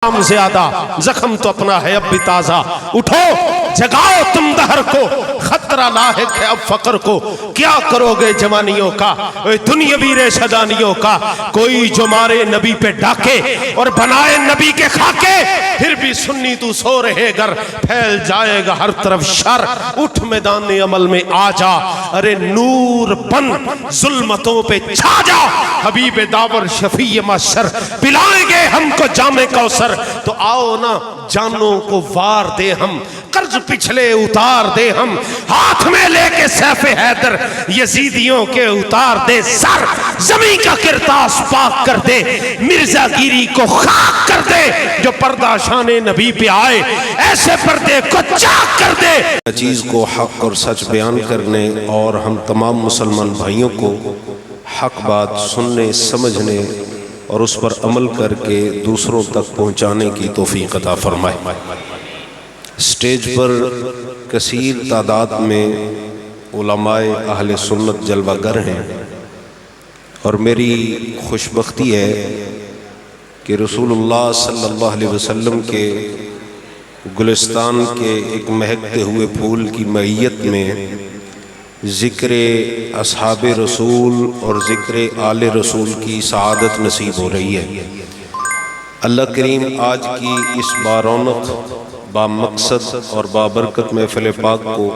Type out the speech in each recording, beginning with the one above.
زیادہ زخم تو اپنا ہے اب بھی تازہ، اٹھو جگاؤ تم دہر کو، خطرہ لاحق ہے اب فقر کو، کیا کرو گے جوانیوں کا دنیاوی ریشہ دانیوں کا، کوئی جو مارے نبی پہ ڈاکے اور بنائے نبی کے خاکے، پھر بھی سنی تو سو رہے گر، پھیل جائے گا ہر طرف شر، اٹھ میدان عمل میں آ جا، ارے نور بن ظلمتوں پہ چھا جا، حبیب داور شفیع محشر پلائیں گے ہم کو جام کوثر، تو آؤ نا جانوں کو وار دے ہم، قرض پچھلے اتار دے ہم، ہاتھ میں لے کے سیف حیدر یزیدیوں کے اتار دے سر، زمین کا کرتاس پاک کر دے، مرزا گیری کو خاک کر دے، جو پردہ شان نبی پہ آئے ایسے پردے کو چاک کر دے۔ چیز کو حق اور سچ بیان کرنے اور ہم تمام مسلمان بھائیوں کو حق بات سننے سمجھنے اور اس پر عمل کر کے دوسروں تک پہنچانے کی توفیق عطا فرمائے۔ سٹیج پر کثیر تعداد میں علماء اہل سنت جلوہ گر ہیں، اور میری خوش بختی ہے کہ رسول اللہ صلی اللہ علیہ وسلم کے گلستان کے ایک مہکتے ہوئے پھول کی معیت میں ذکر اصحاب رسول اور ذکر آل رسول کی سعادت نصیب ہو رہی ہے۔ اللہ کریم آج کی اس بارونق با مقصد اور بابرکت محفل پاک کو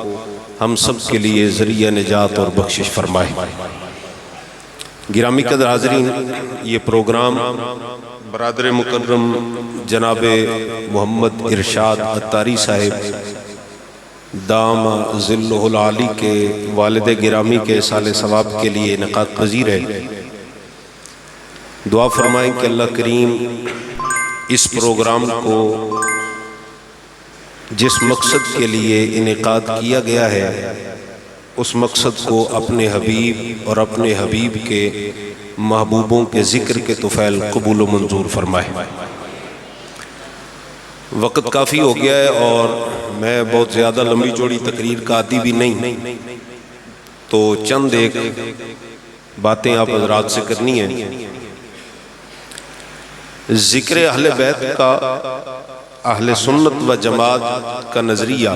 ہم سب کے لیے ذریعہ نجات اور بخشش فرمائے۔ گرامی قدر حاضرین، یہ پروگرام برادر مکرم جناب محمد ارشاد عطاری صاحب دام ظلہ العالی کے والد گرامی کے سال ثواب کے لیے انعقاد پذیر ہے۔ دعا فرمائیں کہ اللہ کریم اس پروگرام کو جس مقصد کے لیے انعقاد کیا گیا ہے اس مقصد کو اپنے حبیب اور اپنے حبیب کے محبوبوں کے ذکر کے طفیل قبول و منظور فرمائے۔ وقت کافی ہو گیا ہے اور میں بہت زیادہ لمبی چوڑی تقریر کا عادی بھی نہیں، تو چند ایک باتیں آپ حضرات سے کرنی ہیں۔ ذکر اہل بیت کا اہل سنت و جماعت کا نظریہ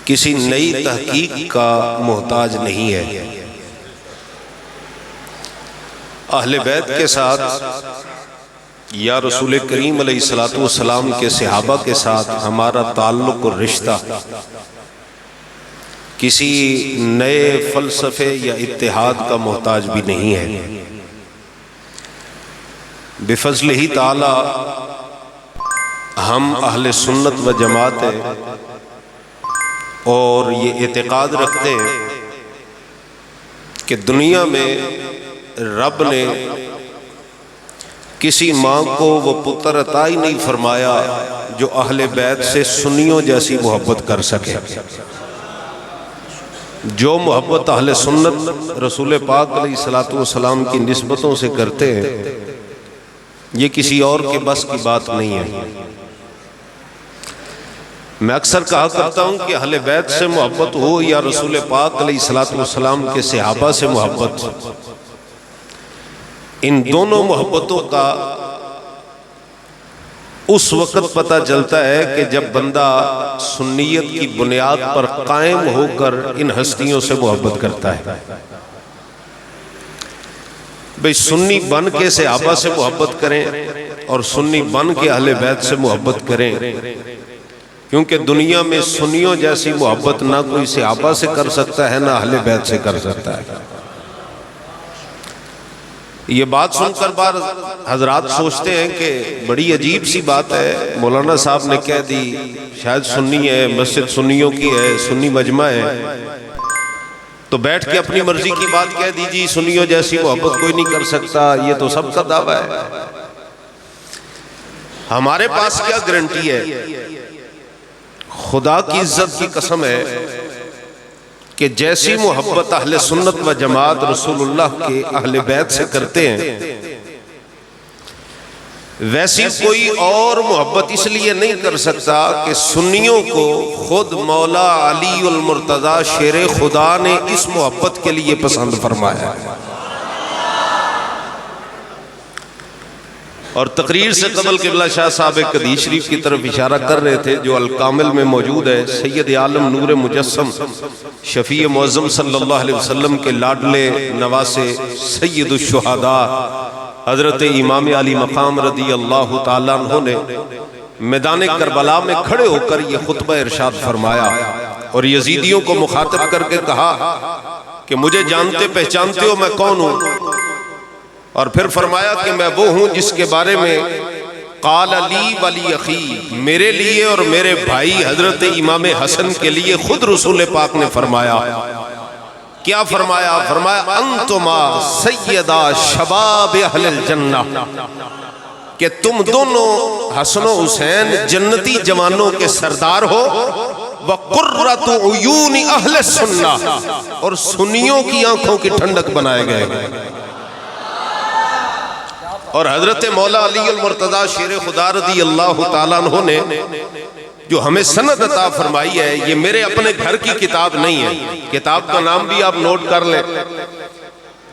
کسی نئی تحقیق کا محتاج نہیں ہے۔ اہل بیت کے ساتھ یا رسول کریم علیہ السلام کے صحابہ کے ساتھ ہمارا تعلق اور رشتہ کسی نئے فلسفے یا اتحاد کا محتاج بھی نہیں ہے۔ بفضل ہی تعالی ہم اہل سنت و جماعت ہیں اور یہ اعتقاد رکھتے ہیں کہ دنیا میں رب نے کسی ماں کو وہ پتر عطا ہی نہیں فرمایا جو اہل بیت سے سنیوں جیسی محبت کر سکے۔ جو محبت اہل سنت رسول پاک علیہ السلام کی نسبتوں سے کرتے ہیں یہ کسی اور کے بس کی بات نہیں ہے۔ میں اکثر کہا کرتا ہوں کہ اہل بیت سے محبت ہو یا رسول پاک علیہ السلام کے صحابہ سے محبت، ان دونوں محبتوں کا اس وقت پتہ چلتا ہے کہ جب بندہ سنیت کی بنیاد پر قائم ہو کر ان ہستیوں سے محبت کرتا ہے۔ بھئی سنی بن کے صحابہ سے محبت کریں اور سنی بن کے اہل بیت سے محبت کریں، کیونکہ دنیا میں سنیوں جیسی محبت نہ کوئی صحابہ سے کر سکتا ہے نہ اہل بیت سے کر سکتا ہے۔ یہ بات سن کر بار حضرات سوچتے ہیں کہ بڑی عجیب سی بات ہے، مولانا صاحب نے کہہ دی شاید سنی ہے، مسجد سنیوں کی ہے، سنی مجمع ہے، تو بیٹھ کے اپنی مرضی کی بات کہہ دیجیے سنیوں جیسی محبت کوئی نہیں کر سکتا، یہ تو سب کا دعویٰ ہے۔ ہمارے پاس کیا گارنٹی ہے؟ خدا کی عزت کی قسم ہے کہ جیسی محبت اہل سنت و جماعت رسول اللہ کے اہل بیت سے کرتے ہیں ویسی کوئی اور محبت اس لیے نہیں کر سکتا کہ سنیوں کو خود مولا علی المرتضی شیر خدا نے اس محبت کے لیے پسند فرمایا ہے۔ اور تقریر سے قبل قبلہ شاہ صاحب ایک حدیث شریف کی طرف اشارہ کر رہے تھے جو الکامل میں موجود ہے. سید عالم نور مجسم شفیع معظم صلی اللہ علیہ وسلم کے لاڈلے نواسے سید الشہداء حضرت امام علی مقام رضی اللہ تعالیٰ عنہ نے میدان کربلا میں کھڑے ہو کر یہ خطبہ ارشاد فرمایا اور یزیدیوں کو مخاطب کر کے کہا کہ مجھے جانتے پہچانتے ہو میں کون ہوں. اور پھر فرمایا کہ میں وہ ہوں جس کے بارے میں قال لی ولی اخی، میرے لیے اور میرے بھائی حضرت امام حسن کے لیے خود رسول پاک نے فرمایا. کیا فرمایا؟ فرمایا انتما سیدہ شباب اہل الجنہ، کہ تم دونوں حسن و حسین جنتی جوانوں کے سردار ہو. وقرۃ عیون اہل السنہ، اور سنیوں کی آنکھوں کی ٹھنڈک بنائے گئے. اور حضرت مولا علی المرتضیٰ شیر خدا رضی اللہ تعالیٰ عنہ نے جو ہمیں سند عطا فرمائی ہے، یہ میرے اپنے گھر کی کتاب نہیں ہے. کتاب کا نام بھی آپ نوٹ کر لیں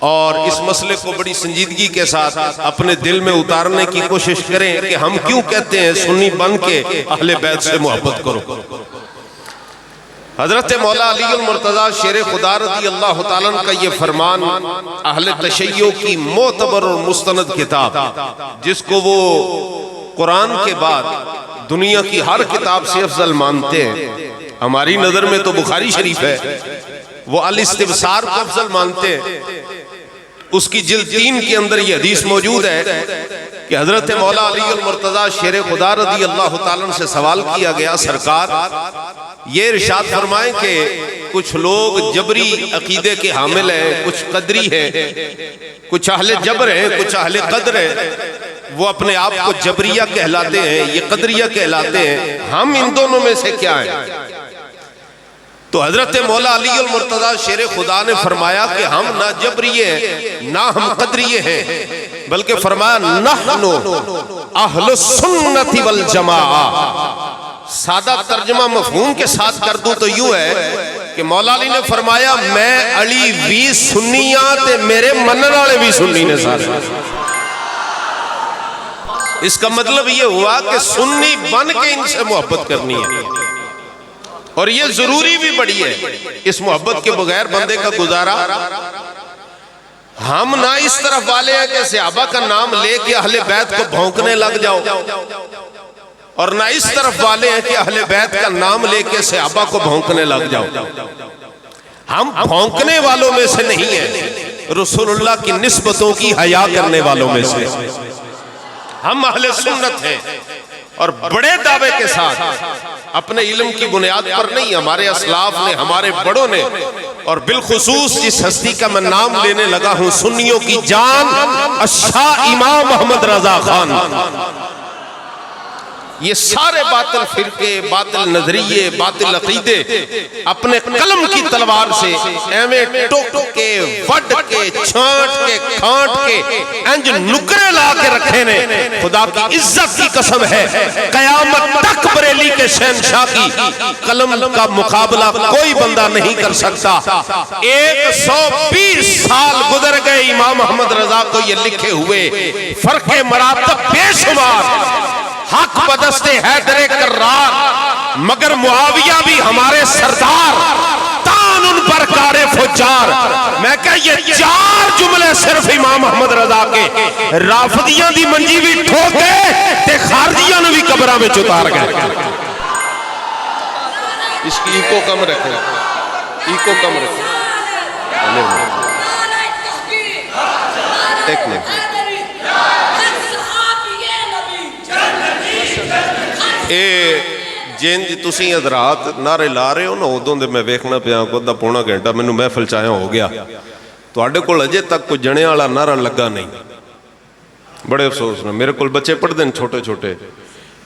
اور اس مسئلے کو بڑی سنجیدگی کے ساتھ اپنے دل میں اتارنے کی کوشش کریں کہ ہم کیوں کہتے ہیں سنی بن کے اہل بیت سے محبت کرو. حضرت مولا علی المرتضیٰ شیر خدا رضی اللہ تعالیٰ عنہ کا یہ فرمان اہل تشیع کی معتبر اور مستند کتاب، جس کو وہ قرآن کے بعد دنیا کی ہر کتاب سے افضل مانتے ہیں. ہماری نظر میں تو بخاری شریف ہے، وہ الاستبصار کو افضل مانتے ہیں. اس کی جلد 3 کے اندر یہ حدیث موجود ہے کہ حضرت مولا علی المرتضیٰ شیر خدا رضی اللہ تعالیٰ عنہ سے سوال کیا گیا، سرکار یہ ارشاد فرمائیں کہ کچھ لوگ جبری عقیدے کے حامل ہیں، کچھ قدری ہیں، کچھ اہل جبر ہیں، کچھ اہل قدر ہیں. وہ اپنے آپ کو جبریہ کہلاتے ہیں، یہ قدریہ کہلاتے ہیں، ہم ان دونوں میں سے کیا ہیں؟ تو حضرت مولا علی المرتضیٰ شیر خدا نے فرمایا کہ ہم نہ جبریہ ہیں نہ ہم قدریہ ہیں، بلکہ فرمایا نحن اہل السنت والجماعہ. سادہ ترجمہ مفہوم کے ساتھ کر دوں تو یوں ہے کہ مولا علی نے فرمایا میں علی بھی سنیاں تے میرے منن والے بھی سنی نے سارے. اس کا مطلب یہ ہوا کہ سنی بن کے ان سے محبت کرنی ہے، اور یہ ضروری بھی بڑی ہے. اس محبت کے بغیر بندے کا گزارا. ہم نہ اس طرف والے ہیں کہ صحابہ کا نام لے کے اہل بیت کو بھونکنے لگ جاؤ، اور نہ اس طرف والے ہیں کہ اہل بیت کا نام لے کے صحابہ کو بھونکنے لگ جاؤ. ہم بھونکنے والوں میں سے نہیں ہیں، رسول اللہ کی نسبتوں کی حیا کرنے والوں میں سے. ہم اہل سنت ہیں اور بڑے دعوے کے ساتھ، اپنے علم کی بنیاد پر نہیں، ہمارے اسلاف نے، ہمارے بڑوں نے، اور بالخصوص جس ہستی کا میں نام لینے لگا ہوں، سنیوں کی جان الشاہ امام محمد رضا خان. یہ سارے باطل فرقے، باطل نظریے، باطل عقیدے اپنے قلم کی تلوار سے ایویں ٹوک کے، وڈ کے، چھانٹ کے، کھانٹ کے، انج نکرے لا کے رکھے نے. خدا کی عزت کی قسم ہے قیامت تک بریلی کے شہنشاہ کی قلم کا مقابلہ کوئی بندہ نہیں کر سکتا. 120 سال گزر گئے امام محمد رضا کو یہ لکھے ہوئے، فرق مراتب بے شمار، حق بدست حیدر کرار، مگر معاویہ بھی ہمارے سردار، تان ان پر کار فجار. میں کہا یہ 4 جملے صرف امام محمد رضا کے رافضیاں دی منجی بھی ٹھوکے تے خارجیاں نے بھی قبرہ میں چتار گئے. اس کی ایکو کم رکھیں، ایکو کم رکھیں. ایک منٹ. جنج تسی حضرات نعرے لا رہے ہو نا، ادوں دے میں ویکھنا پیا کو دا پونا گھنٹہ مینوں محفل چایا ہو گیا، تواڈے کول اجے تک کوئی جنے والا نعرہ لگا نہیں. بڑے افسوس نے. میرے کول بچے پڑھ دین چھوٹے چھوٹے.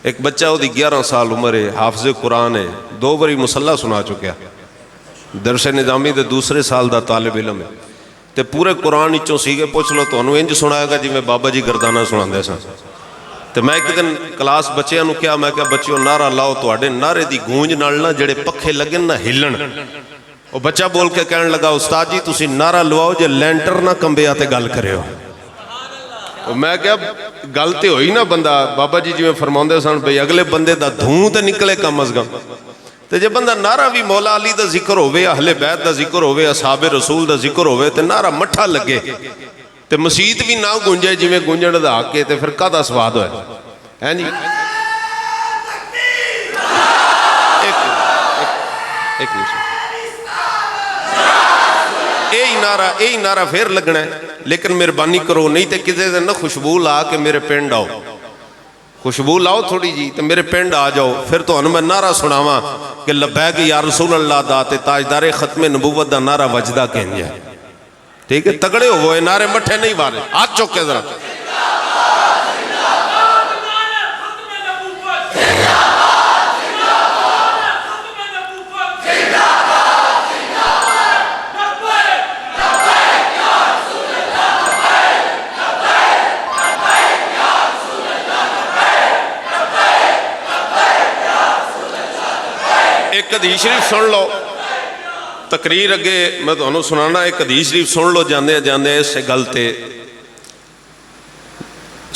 ایک بچہ وہ 11 سال عمر ہے، حافظ قرآن ہے، 2 باری مصلا سنا چکیا، درس نظامی دے دوسرے سال دا طالب علم ہے، تے پورے قرآن وچوں سیگے پوچھ لو تانوں انج سنائے گا جویں بابا جی گردانہ سناندے سن. تو میں ایک دن کلاس بچیاں نو کیا، میں کہا بچیوں نعرہ لاؤ، تواڈے نعرے دی گونج نال نہ جڑے پکھے لگن نہ ہلن. وہ بچہ بول کے کہنے لگا استاد جی تسی نعرہ لواؤ جے لینٹر نہ کمبیا تے گل کرے ہو. میں کیا گل تے ہوئی نا بندہ بابا جی جی میں فرماؤندے سن بھئی اگلے بندے دا دھوں تے نکلے کم از کم تے جے بندہ نعرہ بھی مولا علی دا ذکر ہوئے اہل بیت دا ذکر ہوئے اصحاب رسول دا ذکر ہوئے تے نعرہ مٹھا لگے تے مسجد بھی نہ گونجے جی میں گونجن دا کے تے پھر کدا سواد ہوئے ہیں جی ایک یہی نعرہ پھر لگنا ہے لیکن مہربانی کرو نہیں تے کسی دن نہ خوشبو لا کے میرے پنڈ آؤ خوشبو لاؤ تھوڑی جی تے میرے پنڈ آ جاؤ پھر تو میں نعرہ سناواں کہ لبیک یا رسول اللہ دا تے تاجدار ختم نبوت دا نعرہ وجدہ کہیں جائے ٹھیک ہے تگڑے ہوئے نعرے مٹھے نہیں بارے ہاتھ چوکے ذرا ایک حدیث شریف سن لو تقریر اگے میں تو انہوں سنانا ایک حدیث شریف سن لو جاندے جاندے اس سے گلتے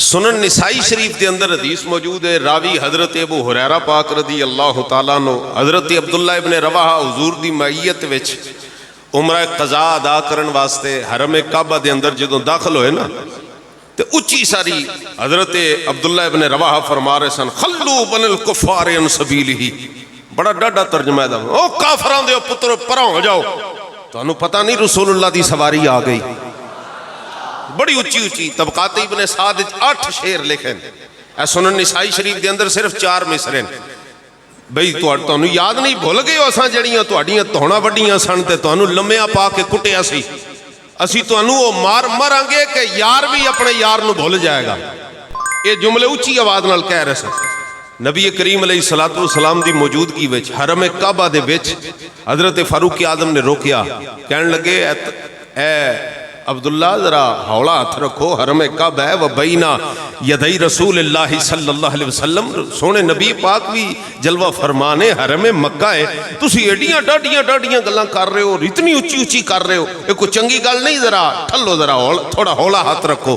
سنن نسائی شریف دے اندر حدیث موجود ہے راوی حضرت ابو ہریرہ پاک رضی اللہ تعالیٰ عنہ حضرت عبداللہ ابن رواحہ حضور دی معیت وچ عمرہ قضا ادا کرن واسطے حرم کعبہ دے اندر جدوں داخل ہوئے نا تے اچھی ساری حضرت عبداللہ ابن رواحہ فرما رہے سن خلو بن الکفار ان سبیلہی بڑا ڈاڈا ترجمہ ہے او کافران دے پتر پرا ہو جاؤ تو انہوں پتہ نہیں رسول اللہ دی سواری آ گئی بڑی اچھی اچھی طبقات ابن سعد 8 شعر لکھیں اے سنن نسائی شریف دے اندر صرف 4 مصریں بھئی تو انہوں یاد نہیں بھول گئے ہو اساں جڑیاں تو اڈیاں توڑا وڈیاں سن تے تو انہوں لمحیاں پا کے کٹیا سی اسی تو انہوں وہ مار گے کہ یار بھی اپنے یار نو بھول جائے گا یہ جملے اچھی آواز نال کہہ رہے سن نبی کریم علیہ السلام دی موجودگی وچ حرم کعبہ دے وچ حضرت فاروق اعظم نے روکیا کہنے لگے اے عبداللہ ذرا ہولا ہاتھ رکھو حرم کعبہ ہے و بینا یدی رسول اللہ صلی اللہ علیہ وسلم سونے نبی پاک بھی جلوہ فرمانے حرم مکہ ہے تسی ایڈیاں ڈاڈیاں گلاں کر رہے ہو اتنی اچھی اچھی کر رہے ہو یہ کوئی چنگی گل نہیں ذرا ٹھلو ذرا تھوڑا ہولا ہاتھ رکھو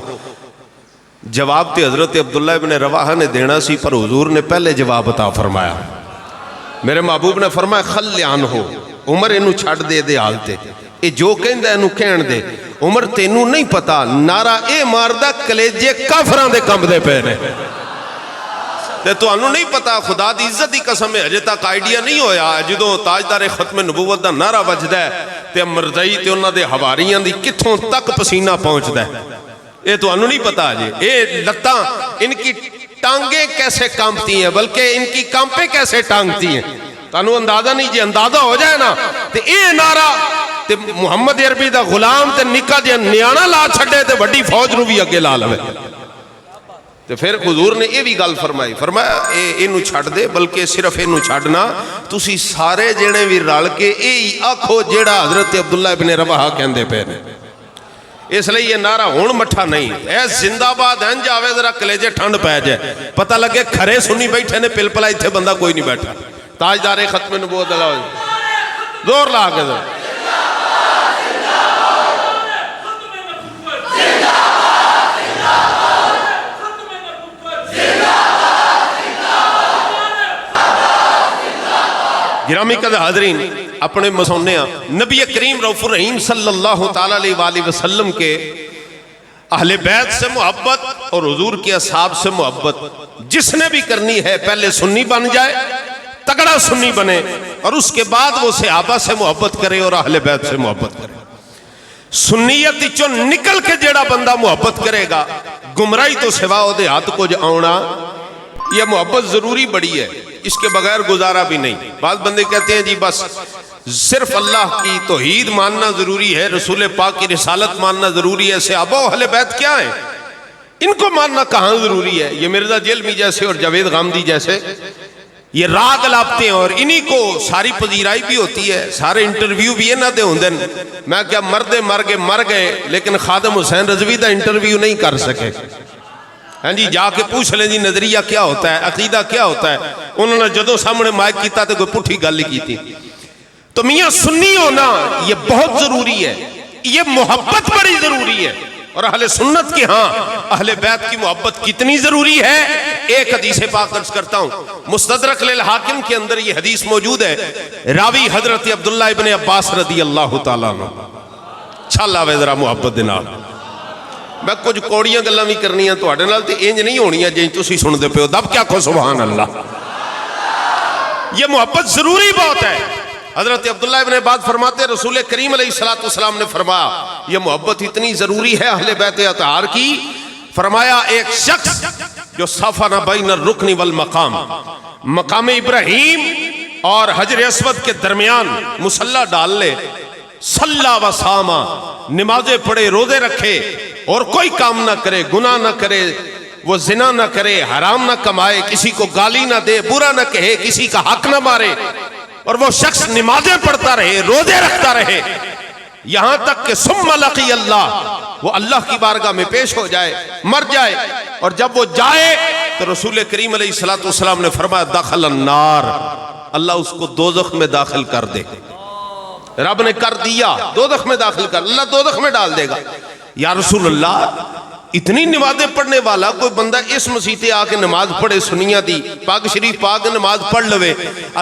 جواب تے حضرت عبداللہ ابن رواحہ نے دینا سی پر حضور نے پہلے جواب عطا فرمایا میرے محبوب نے فرمایا خلیان ہو عمر انہوں چھڑ دے حالتے اے جو کہندہ انہوں کہن دے عمر تینوں نہیں پتا نعرہ اے ماردہ کلیجے کافران دے کم دے پہنے تے تو انہوں نہیں پتا خدا دی عزت دی قسم ہے اجے تک آئیڈیا نہیں ہویا جدو تاجدار ختم نبوت دا نعرہ وجدہ ہے تے مرضائی تے انہوں دے حواریاں دی کتھوں تک پسینہ پہنچ دے یہ تو انہوں نہیں پتا جی یہ لتاں ان کی ٹانگیں کیسے کامتی ہیں بلکہ ان کی کامپیں کیسے ٹانگتی ہیں تو انہوں اندازہ نہیں جی اندازہ ہو جائے نا تو یہ نعرہ تے محمد عربی دا غلام تے نکا جی نیانا لا چھڑے تے بڑی فوج نو بھی اگے لا لوے تے پھر حضور نے یہ بھی گل فرمائی فرمایا انہوں چھڑ دے بلکہ صرف انہوں چھڑنا تسی سارے جنے بھی رل کے اے آکھو جیڑا حضرت عبداللہ ابن رواحہ کہندے پہنے اس لئے یہ نعرہ ہون مٹھا نہیں اے زندہ باد ہیں جاوے ذرا کلیجے ٹھنڈ پہ جائے پتہ لگے کھرے سنی بیٹھے نے پل پلائی تھے بندہ کوئی نہیں بیٹھا تاجدار ختم نبوت اللہ زور لا کے ذرا گرامی قدر حاضرین اپنے مسونے نبی کریم رؤوف الرحیم صلی اللہ تعالیٰ علیہ وسلم کے اہل بیت سے محبت اور حضور کے اصحاب سے محبت جس نے بھی کرنی ہے پہلے سنی بن جائے تگڑا سنی بنے اور اس کے بعد وہ صحابہ سے محبت کرے اور اہل بیت سے محبت کرے سنیت چو نکل کے جڑا بندہ محبت کرے گا گمراہی تو سوا دے ہاتھ کو آنا یہ محبت ضروری بڑی ہے اس کے بغیر گزارا بھی نہیں بعض بندے کہتے ہیں جی بس صرف اللہ کی توحید ماننا ضروری ہے رسول پاک کی رسالت ماننا ضروری ہے صحابہ و اہل بیت کیا ہیں ان کو ماننا کہاں ضروری ہے یہ مرزا جیلمی جیسے اور جاوید غامدی جیسے یہ راگ لاپتے ہیں اور انہی کو ساری پذیرائی بھی ہوتی ہے سارے انٹرویو بھی ہے نہ دے ہوندن میں کیا مردے مر گئے لیکن خادم حسین رضوی دا انٹرویو نہیں کر سکے ہاں جی جا کے پوچھ لیں جی نظریہ کیا ہوتا ہے عقیدہ کیا ہوتا ہے انہوں نے جدوں سامنے مائک کیتا تو کوئی پٹھی گل کی تھی تو میاں سنی ہونا یہ بہت ضروری ہے یہ محبت بڑی ضروری ہے اور اہل سنت کے ہاں اہل بیت کی محبت کتنی ضروری ہے، ایک حدیث پاک عرض کرتا ہوں، مستدرک للحاکم کے اندر یہ حدیث موجود ہے، راوی حضرت عبداللہ ابن عباس رضی اللہ تعالیٰ عنہ۔ چھالا وے ذرا محبت دے نال، میں کچھ کوڑیاں گلاں بھی کرنیاں تواڈے نال تے انج نہیں ہونیاں جیں تسی سن دے پیو، دب کیا کہو سبحان اللہ۔ یہ محبت ضروری بہت ہے۔ حضرت عبداللہ ابن عباس فرماتے رسول کریم علیہ السلام نے فرمایا یہ محبت اتنی ضروری ہے اہل بیت اطہار کی، فرمایا ایک شخص جو صفن بین الرکن والمقام، مقام ابراہیم اور حجر اسود کے درمیان مصلی ڈال لے، صلی و صاما، نمازیں پڑھے، روزے رکھے اور کوئی کام نہ کرے، گناہ نہ کرے، وہ زنا نہ کرے، حرام نہ کمائے، کسی کو گالی نہ دے، برا نہ کہے، کسی کا حق نہ مارے، اور وہ شخص نمازیں پڑھتا رہے، روزے رکھتا رہے، یہاں تک کہ ثم لقی اللہ، وہ اللہ کی بارگاہ میں پیش ہو جائے، مر جائے، اور جب وہ جائے تو رسول کریم علیہ السلام نے فرمایا دخل النار، اللہ اس کو دوزخ میں داخل کر دے۔ رب نے کر دیا، دوزخ میں داخل کر، اللہ دوزخ میں ڈال دے گا۔ یا رسول اللہ، اتنی نمازیں پڑھنے والا کوئی بندہ اس مسیطے آ کے نماز پڑھے، سنیاں دی پاک شریف پاک نماز پڑھ لوے،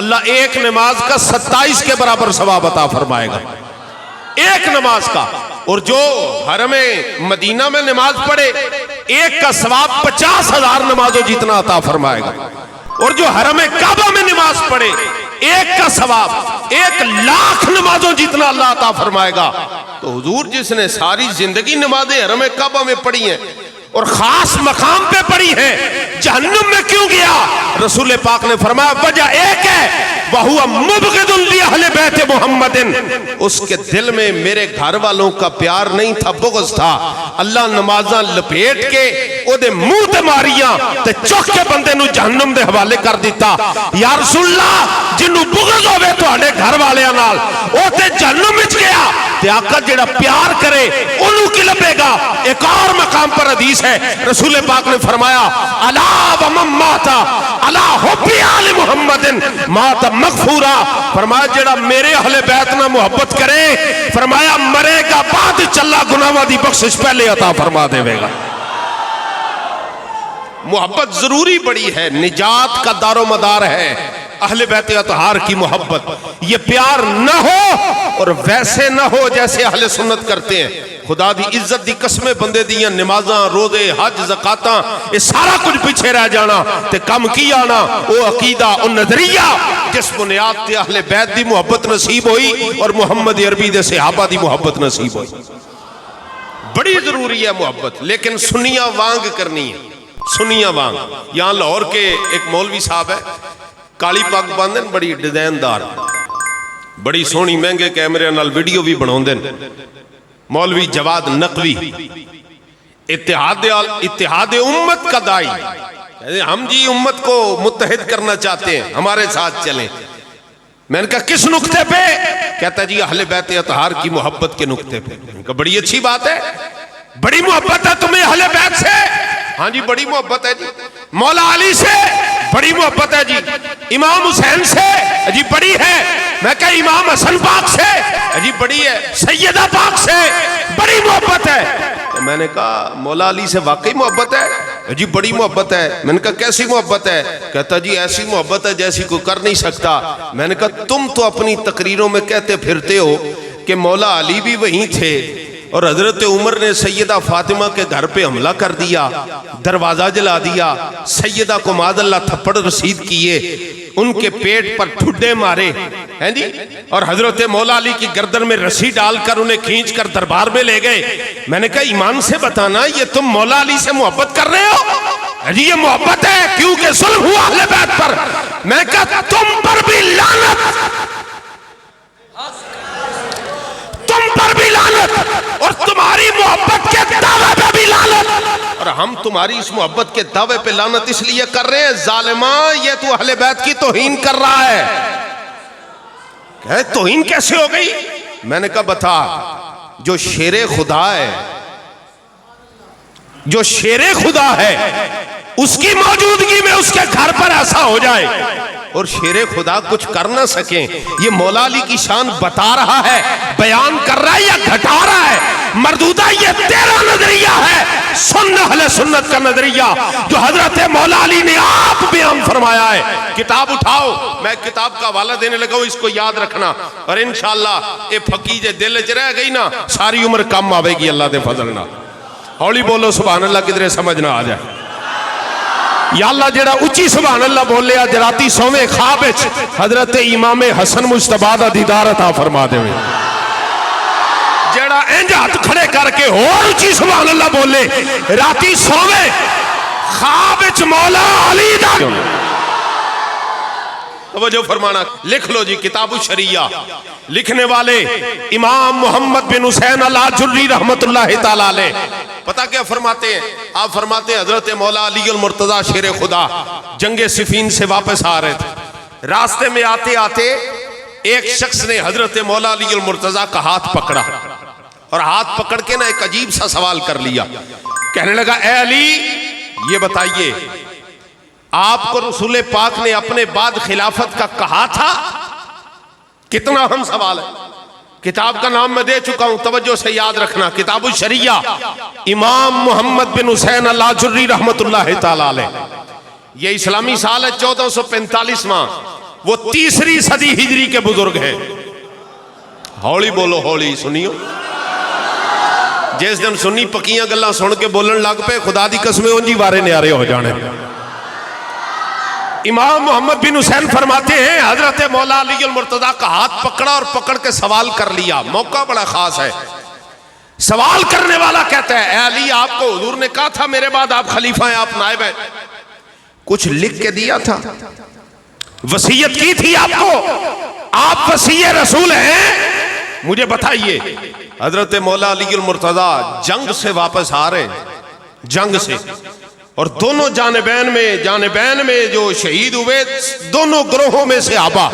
اللہ ایک نماز کا 27 کے برابر ثواب عطا فرمائے گا، ایک نماز کا۔ اور جو حرم مدینہ میں نماز پڑھے ایک کا ثواب 50,000 نمازوں جتنا عطا فرمائے گا، اور جو حرم کعبہ میں نماز پڑھے ایک کا ثواب 1,00,000 نمازوں جتنا اللہ عطا فرمائے گا۔ تو حضور جس نے ساری زندگی نمازیں حرم کعبہ میں پڑھی ہیں اور خاص مقام پہ پڑھی ہیں، جہنم میں کیوں گیا؟ رسول پاک نے فرمایا وجہ ایک ہے، وَهُوَ مُبْغِضٌ لِأَهْلِ بَيْتِ مُحَمَّدٍ، اس کے دل میں میرے گھر والوں کا پیار نہیں تھا، بغض تھا۔ اللہ نمازاں لپیٹ کے او دے منہ تے ماریاں تے چک کے بندے نو جہنم دے حوالے کر دیتا۔ یا رسول اللہ، جنوں بغض ہوئے تو ہڈے گھر والے نال او تے جہنم وچ گیا، تے آقا جڑا پیار کرے انہوں کی لبے گا۔ ایک اور مقام پر حدیث ہے، رسول پاک نے فرمایا الا ومن مات الا حب آل محمد مات مغفورا، فرمایا جڑا میرے اہل بیت نہ محبت کرے، فرمایا مرے گا بعد چلا گناہاں دی بخشش پہلے عطا فرما دے گا۔ محبت ضروری بڑی ہے، نجات کا دار و مدار ہے اہل بیت اطہار کی محبت۔ یہ پیار نہ ہو اور ویسے نہ ہو جیسے اہل سنت کرتے ہیں، خدا دی عزت دی قسمیں بندے دیاں نمازاں، روزے، حج، زکاتاں، یہ سارا کچھ پیچھے رہ جانا تے کم کی آنا، وہ عقیدہ، وہ نظریہ جس بنیاد تے اہل بیت دی محبت نصیب ہوئی اور محمد عربی دے صحابہ دی محبت نصیب ہوئی۔ بڑی ضروری ہے محبت، لیکن سنیاں وانگ کرنی ہے، سنیاں وانگ۔ یہاں لاہور کے ایک مولوی صاحب ہے، کالی پگ باندھن، بڑی ڈیزائن دار، بڑی سونی مہنگے کیمرے نال ویڈیو بھی بناؤندن، مولوی جواد نقوی، اتحاد امت کا دائی، ہم جی امت کو متحد کرنا چاہتے ہیں، ہمارے ساتھ چلیں۔ میں نے کہا کس نقطے پہ؟ کہتا جی اہل بیت اطہار کی محبت کے نقطے پہ۔ میں نے کہا بڑی اچھی بات ہے، بڑی محبت ہے تمہیں اہل بیت سے؟ ہاں جی بڑی محبت ہے جی۔ مولا علی سے بڑی محبت ہے جی، امام حسین سے جی بڑی ہے، میں کہا امام حسن پاک سے جی بڑی ہے، سیدہ پاک سے بڑی محبت ہے۔ تو میں نے کہا مولا علی سے واقعی محبت ہے جی؟ بڑی محبت ہے۔ میں نے کہا کیسی محبت ہے؟ کہتا جی ایسی محبت ہے جیسی کوئی کر نہیں سکتا۔ میں نے کہا تم تو اپنی تقریروں میں کہتے پھرتے ہو کہ مولا علی بھی وہیں تھے اور حضرت عمر نے سیدہ فاطمہ کے گھر پہ حملہ کر دیا، دروازہ جلا دیا، سیدہ کو معاذ اللہ تھپڑ رسید کیے، ان کے پیٹ پر ٹھڈے مارے ہیں جی، اور حضرت مولا علی کی گردن میں رسی ڈال کر انہیں کھینچ کر دربار میں لے گئے۔ میں نے کہا ایمان سے بتانا یہ تم مولا علی سے محبت کر رہے ہو؟ جی یہ محبت ہے کیونکہ ظلم ہوا اہل بیت پر۔ میں نے کہا تم پر بھی لعنت، تم پر بھی لعنت، اور تمہاری محبت کے دعوے پہ بھی لعنت، اور ہم تمہاری اس محبت کے دعوے پہ لعنت اس لیے کر رہے ہیں ظالماں یہ تو اہل بیت کی توہین کر رہا ہے۔ کہ توہین کیسے ہو گئی؟ میں نے کہا بتا، جو شیر خدا ہے، جو شیر خدا ہے اس کی موجودگی میں اس کے گھر پر ایسا ہو جائے، اور شیر خدا کچھ کر نہ سکیں. یہ مولا علی کی شان بتا رہا ہے, بیان کر رہا ہے یا گھٹا رہا ہے؟ مردودہ یہ تیرا نظریہ ہے, سن اہل سنت کا نظریہ جو حضرت مولا علی نے آپ بیان فرمایا ہے. کتاب اٹھاؤ, میں کتاب کا حوالہ دینے لگا ہوں, اس کو یاد رکھنا, اور انشاءاللہ یہ پھکی جے دل چ رہ گئی نا ساری عمر کم آوے گی اللہ دے فضل نہ. ہولی بولو سبحان اللہ, کدھر سمجھ نہ آ جائے. یا اللہ جڑا اچھی سبحان اللہ بولے آج راتی سویں خواب وچ حضرت امام حسن مجتبی دا دیدار عطا فرما دے. جڑا انج ہاتھ کھڑے کر کے اور اچھی سبحان اللہ بولے راتی سویں خواب وچ مولا علی دا. توجہ فرمانا, لکھ لو جی کتاب الشریعہ, لکھنے والے امام محمد بن حسین الآجری رحمت اللہ تعالی علیہ. پتہ کیا فرماتے ہیں؟ آپ فرماتے ہیں حضرت مولا علی المرتضیٰ شیر خدا جنگ صفین سے واپس آ رہے تھے. راستے میں آتے آتے ایک شخص نے حضرت مولا علی المرتضیٰ کا ہاتھ پکڑا, اور ہاتھ پکڑ کے نا ایک عجیب سا سوال کر لیا. کہنے لگا, اے علی یہ بتائیے آپ کو رسول پاک نے اپنے بعد خلافت کا کہا تھا؟ کتنا اہم سوال ہے. کتاب کا نام میں دے چکا ہوں, توجہ سے یاد رکھنا, کتاب الشریعہ, امام محمد بن حسین الآجری رحمت اللہ تعالی علیہ. یہ اسلامی سال ہے 1445واں, وہ 3ری صدی ہجری کے بزرگ ہیں. ہولی بولو, ہولی سنیو. جس دن سنی پکیاں گلاں سن کے بولن لگ پے, خدا دی قسمیں انجی وارے نیارے ہو جانے. امام محمد بن حسین فرماتے ہیں حضرت مولا علی المرتضیٰ کا ہاتھ پکڑا اور پکڑ کے سوال کر لیا. موقع بڑا خاص ہے. سوال کرنے والا کہتا ہے, اے علی آپ کو حضور نے کہا تھا میرے بعد آپ خلیفہ ہیں, آپ نائب ہیں, کچھ لکھ کے دیا تھا, وصیت کی تھی آپ کو, آپ وصی رسول ہیں, مجھے بتائیے. حضرت مولا علی المرتضیٰ جنگ سے واپس آ رہے ہیں, جنگ سے, اور دونوں جانبین میں جو شہید ہوئے دونوں گروہوں میں سے آبا,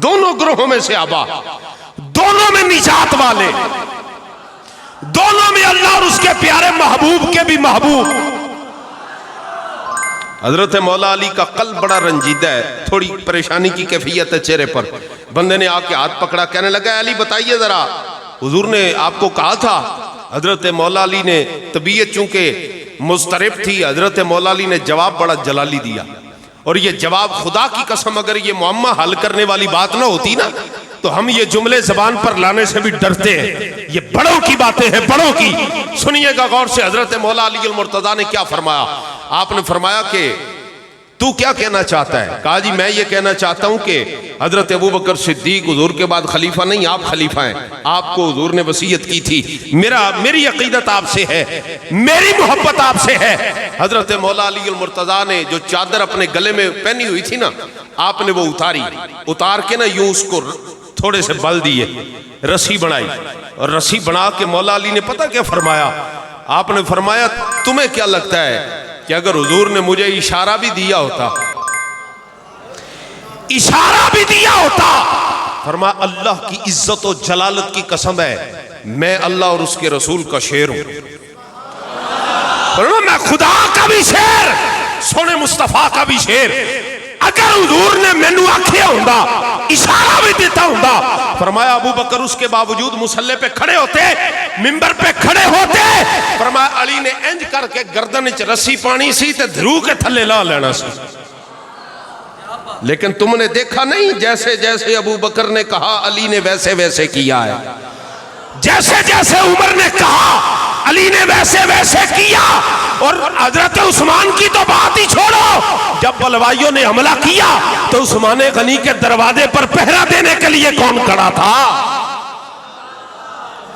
دونوں گروہوں میں سے آبا, دونوں میں نجات والے, دونوں میں اللہ اور اس کے پیارے محبوب کے بھی محبوب. حضرت مولا علی کا قلب بڑا رنجیدہ ہے, تھوڑی پریشانی کی کیفیت ہے چہرے پر. بندے نے آ کے ہاتھ پکڑا, کہنے لگا علی بتائیے ذرا حضور نے آپ کو کہا تھا. حضرت مولا علی نے, طبیعت چونکہ مضطرب تھی, حضرت مولا علی نے جواب بڑا جلالی دیا, اور یہ جواب خدا کی قسم اگر یہ معمہ حل کرنے والی بات نہ ہوتی نا تو ہم یہ جملے زبان پر لانے سے بھی ڈرتے ہیں. یہ بڑوں کی باتیں ہیں, بڑوں کی. سنیے گا غور سے, حضرت مولا علی المرتضیٰ نے کیا فرمایا. آپ نے فرمایا کہ تو کیا کہنا چاہتا ہے؟ کہا جی میں یہ کہنا چاہتا ہوں کہ حضرت ابوبکر صدیق حضور کے بعد خلیفہ نہیں, آپ خلیفہ ہیں, آپ کو حضور نے وصیت کی تھی, میری عقیدت آپ سے ہے, میری محبت آپ سے ہے. حضرت مولا علی المرتضیٰ نے جو چادر اپنے گلے میں پہنی ہوئی تھی نا, آپ نے وہ اتار کے نا یوں اس کو تھوڑے سے بل دیے, رسی بنائی, اور رسی بنا کے مولا علی نے پتہ کیا فرمایا. آپ نے فرمایا تمہیں کیا لگتا ہے کہ اگر حضور نے مجھے اشارہ بھی دیا ہوتا, اشارہ بھی دیا ہوتا, فرمایا اللہ کی عزت و جلالت کی قسم ہے میں اللہ اور اس کے رسول کا شیر ہوں, فرمایا میں خدا کا بھی شیر, سونے مصطفیٰ کا بھی شیر. اگر حضور نے مینوں آکھیا ہوندا, اشارہ بھی دیتا ہوندا, فرمایا ابو بکر اس کے باوجود مصلی پہ کھڑے ہوتے, منبر پہ کھڑے ہوتے, فرمایا علی نے انج کر کے گردن وچ رسی پانی سی تے دھرو کے تھلے لا لینا سی. لیکن تم نے دیکھا نہیں, جیسے جیسے ابو بکر نے کہا علی نے ویسے ویسے کیا ہے, جیسے جیسے عمر نے کہا علی نے ویسے ویسے کیا. اور حضرت عثمان کی تو بات ہی چھوڑو, جب بلوائیوں نے حملہ کیا تو عثمان غنی کے دروازے پر پہرا دینے کے لیے کون کھڑا تھا؟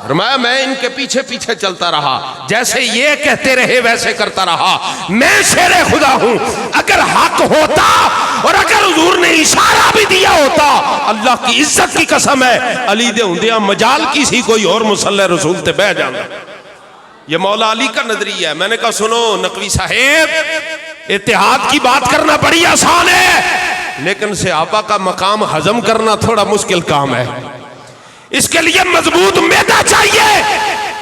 فرمایا میں ان کے پیچھے پیچھے چلتا رہا, جیسے یہ کہتے رہے ویسے کرتا رہا. میں شیر خدا ہوں, اگر حق ہوتا اور اگر حضور نے اشارہ بھی دیا ہوتا, اللہ کی عزت کی قسم ہے علی دے ہوندیاں مجال کی سی کوئی اور مصلی رسول تے بہ جانا. یہ مولا علی کا نظریہ ہے. میں نے کہا سنو نقوی صاحب, اتحاد کی بات کرنا بڑی آسان ہے, لیکن صحابہ کا مقام ہضم کرنا تھوڑا مشکل کام ہے. اس کے لیے مضبوط معدہ چاہیے.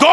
2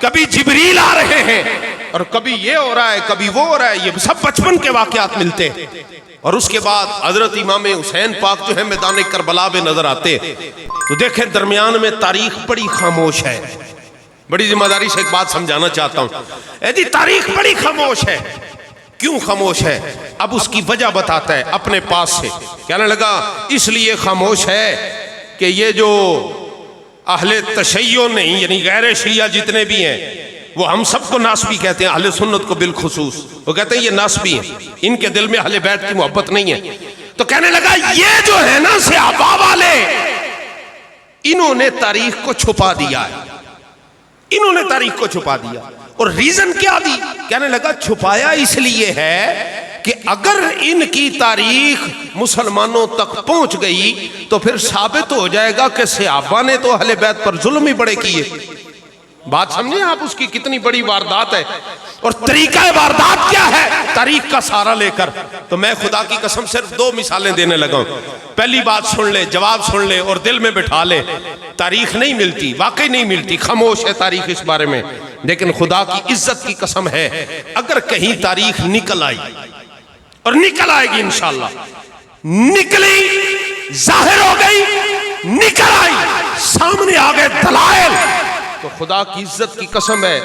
کبھی جبریل آ رہے ہیں اور کبھی یہ ہو رہا ہے کبھی وہ ہو رہا ہے. یہ سب بچپن کے واقعات ملتے ہیں. اور اس کے بعد حضرت امام حسین پاک جو ہے میدان کربلا میں نظر آتے تو دیکھیں درمیان میں تاریخ بڑی خاموش ہے. بڑی ذمہ داری سے ایک بات سمجھانا چاہتا ہوں. جی تاریخ بڑی خاموش ہے. کیوں خاموش ہے؟ اب اس کی وجہ بتاتا ہے اپنے پاس سے. کہنے لگا اس لیے خاموش ہے کہ یہ جو اہل تشیع نہیں یعنی غیر شیعہ جتنے بھی ہیں وہ ہم سب کو ناسبی کہتے ہیں, اہل سنت کو بالخصوص. وہ کہتے ہیں یہ ناسبی ہیں, ان کے دل میں اہل بیت کی محبت نہیں ہے. تو کہنے لگا یہ جو ہے نا صحابہ والے, انہوں نے تاریخ کو چھپا دیا ہے. انہوں نے تاریخ کو چھپا دیا. اور ریزن کیا دی؟ کہنے لگا چھپایا اس لیے ہے کہ اگر ان کی تاریخ مسلمانوں تک پہنچ گئی تو پھر ثابت ہو جائے گا کہ صحابہ نے تو اہل بیت پر ظلم ہی بڑے کیے. بات سمجھیں آپ اس کی کتنی بڑی واردات ہے. اور طریقہ واردات کیا ہے؟ تاریخ کا سہارا لے کر. تو میں خدا کی قسم صرف 2 مثالیں دینے لگا ہوں. پہلی بات سن لے, جواب سن لے اور دل میں بٹھا لے. تاریخ نہیں ملتی, واقعی نہیں ملتی, خاموش ہے تاریخ اس بارے میں. لیکن خدا کی عزت کی قسم ہے اگر کہیں تاریخ نکل آئی اور نکل آئے گی انشاءاللہ, نکلی, ظاہر ہو گئی, نکل آئی, سامنے آ گئے دلائل, تو خدا کی عزت کی قسم ہے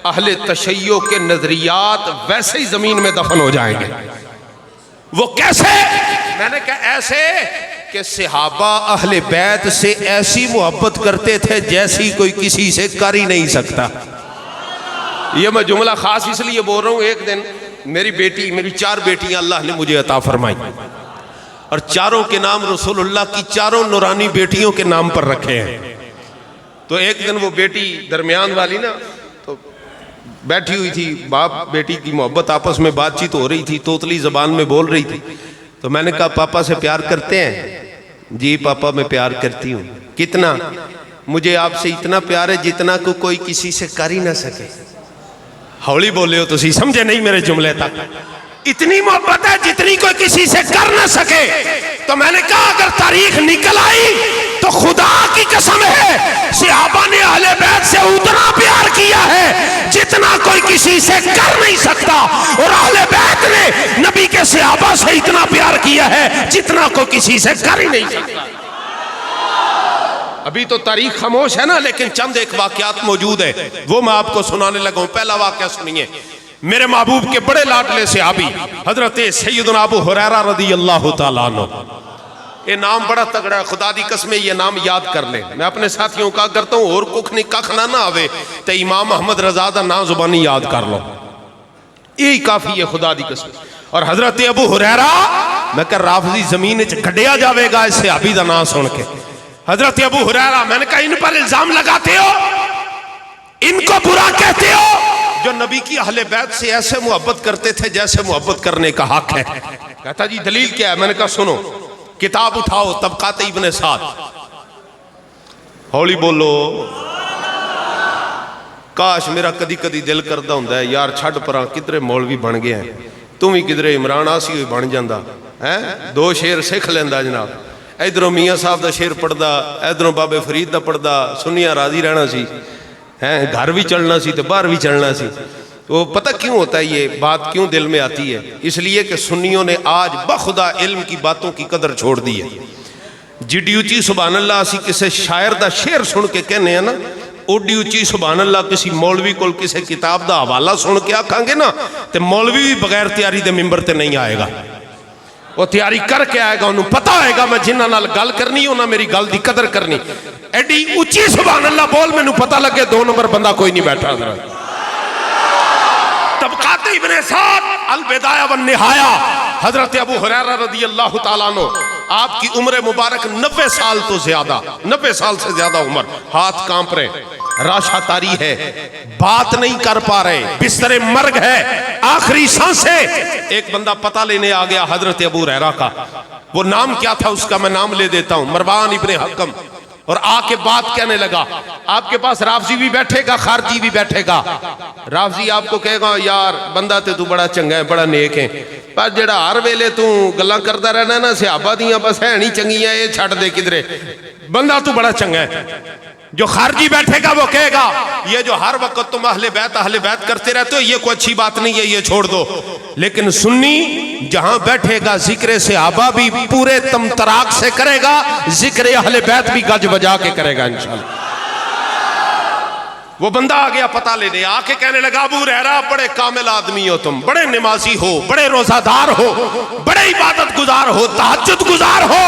اہل تشیع کے نظریات ویسے ہی زمین میں دفن ہو جائیں گے. وہ کیسے؟ میں نے کہا ایسے کہ صحابہ اہل بیت سے ایسی محبت کرتے تھے جیسی کوئی کسی سے کر ہی نہیں سکتا. یہ میں جملہ خاص اس لیے بول رہا ہوں, ایک دن میری 4 بیٹیاں اللہ نے مجھے عطا فرمائی اور چاروں کے نام رسول اللہ کی 4 نورانی بیٹیوں کے نام پر رکھے ہیں. تو ایک دن وہ بیٹی درمیان والی نا تو بیٹھی ہوئی تھی, باپ بیٹی کی محبت آپس میں بات چیت ہو رہی تھی, توتلی زبان میں بول رہی تھی. تو میں نے کہا پاپا سے پیار کرتے ہیں؟ جی پاپا میں پیار کرتی ہوں. کتنا؟ مجھے آپ سے اتنا پیار ہے جتنا کو کوئی کسی سے کر ہی نہ سکے. ہولی بولے ہو تو سی سمجھے نہیں میرے جملے تک. اتنی محبت ہے جتنی کوئی کسی سے کر نہ سکے. تو میں نے کہا اگر تاریخ نکل آئی تو خدا کی قسم ہے صحابہ نے اہل بیت سے اتنا پیار کیا ہے جتنا کوئی کسی سے کر نہیں سکتا, اور اہل بیت نے نبی کے صحابہ سے اتنا پیار کیا ہے جتنا کوئی کسی سے کر ہی نہیں سکتا. ابھی تو تاریخ خاموش ہے نا, لیکن چند ایک واقعات موجود ہے وہ میں آپ کو سنانے لگا ہوں. پہلا واقعہ سنیے. میرے محبوب کے بڑے لاڈلے صحابی حضرت سیدنا ابو ہریرہ رضی اللہ تعالیٰ عنہ. یہ نام بڑا تگڑا ہے, خدا دی قسم یہ نام یاد کر لیں. میں اپنے ساتھیوں کا کرتا ہوں اور کچھ نہیں کخ نہ آوے تو امام احمد رضا دا نام زبانی یاد کر لو, یہی کافی ہے خدا دی قسم. اور حضرت ابو ہریرہ میں کہ رافضی زمین گھڑیا جاوے گا اس صحابی دا نام سن کے. حضرت ابو ہریرہ, میں نے کہا ان پر الزام لگاتے ہو, ان کو برا کہتے ہو جو نبی کی اہل بیت سے ایسے محبت کرتے تھے جیسے محبت کرنے کا حق ہے. کہتا جی دلیل کیا ہے؟ میں نے کہا سنو, کتاب اٹھاؤ طبقات ابن سعد. ہولی بولو. کاش میرا کدی کدی دل کردہ ہوندا ہے یار چھڑ پرا کدھرے مولوی بن گیا ہے, تم ہی کدھرے عمران آسی ہوئی بن جاندہ ہے, 2 شعر سکھ لیندہ جناب. ادھروں میاں صاحب دا شعر پڑھدا, ادھروں بابے فرید دا پڑھدا, سنیاں راضی رہنا سی, گھر بھی چلنا سی تو باہر بھی چلنا سی. تو پتہ کیوں ہوتا ہے یہ بات کیوں دل میں آتی ہے؟ اس لیے کہ سنیوں نے آج بخدا علم کی باتوں کی قدر چھوڑ دی ہے. جڈی اچھی سبحان اللہ اسی کسے شاعر دا شعر سن کے کہنے ہیں نا, اوڈی اچھی سبحان اللہ کسی مولوی کو کسی کتاب دا حوالہ سن کے آکھاں گے نا تے مولوی بھی بغیر تیاری دے ممبر تے نہیں آئے گا. وہ تیاری کر کے آئے گا, انہوں پتہ ہوئے گا میں جنہاں نال گل کرنی انہاں میری گل دی قدر کرنی. ایڈی اچھی سبحان اللہ بول میں نو پتہ لگے 2 نمبر بندہ کوئی نہیں بیٹھا. حضرت طبقات ابن سعد البدایہ والنہایہ. حضرت ابو ہریرہ رضی اللہ تعالیٰ عنہ, آپ کی عمر مبارک 90 سال تو زیادہ, 90 سال سے زیادہ عمر, ہاتھ کانپ رہے, راشا تاری ہے, بات نہیں کر پا رہے, بستر مرگ ہے, آخری سانسیں. ایک بندہ پتہ لینے آ گیا حضرت ابو ہریرہ کا. وہ نام کیا تھا اس کا میں نام لے دیتا ہوں, مروان ابن حکم. اور آ کے بات کہنے لگا, آپ کے پاس رافضی بھی بیٹھے گا, خارجی بھی بیٹھے گا. رافضی آپ کو کہے گا یار بندہ تے تو بڑا چنگا ہے, بڑا نیک ہے, پر جڑا ہر ویلے تو گلاں کردا رہنا نا صحابہ دیاں بس ہے نہیں چنگیاں, یہ چھڑ دے کدھرے, بندہ تو بڑا چنگا ہے. جو خارجی بیٹھے گا وہ کہے گا یہ جو ہر وقت تم اہل بیت کرتے رہتے ہو یہ کوئی اچھی بات نہیں ہے، یہ چھوڑ دو. لیکن سنی جہاں بیٹھے گا ذکر صحابہ بھی پورے تمطراق سے کرے گا، ذکر اہل بیت بھی گج بجا کے کرے گا انشاءاللہ. وہ بندہ آ گیا پتہ لینے، آ کے کہنے لگا ابو ہریرہ بڑے کامل آدمی ہو تم، بڑے نمازی ہو، بڑے روزہ دار ہو، بڑے عبادت گزار ہو، تہجد گزار ہو،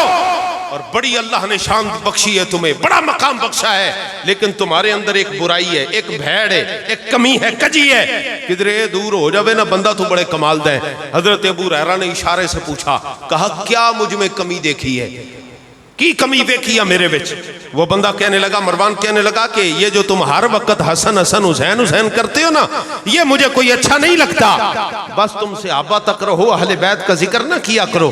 اور بڑی اللہ نے شان بخشی ہے تمہیں، بڑا مقام بخشا ہے، لیکن تمہارے اندر ایک برائی ہے، ایک بھیڑ ہے، ایک کمی ہے، کجی ہے. کدھرے دور ہو جاوے نا بندہ تو بڑے کمال دے. حضرت ابو ہریرہ نے اشارے سے پوچھا، کہا کیا مجھ میں کمی دیکھی ہے، کی کمی دیکھی ہے میرے وچ؟ وہ بندہ کہنے لگا، مروان کہنے لگا کہ یہ جو تم ہر وقت حسن حسین کرتے ہو نا، یہ مجھے کوئی اچھا نہیں لگتا. بس تم صحابہ تک رہو، اہل بیت کا ذکر نہ کیا کرو،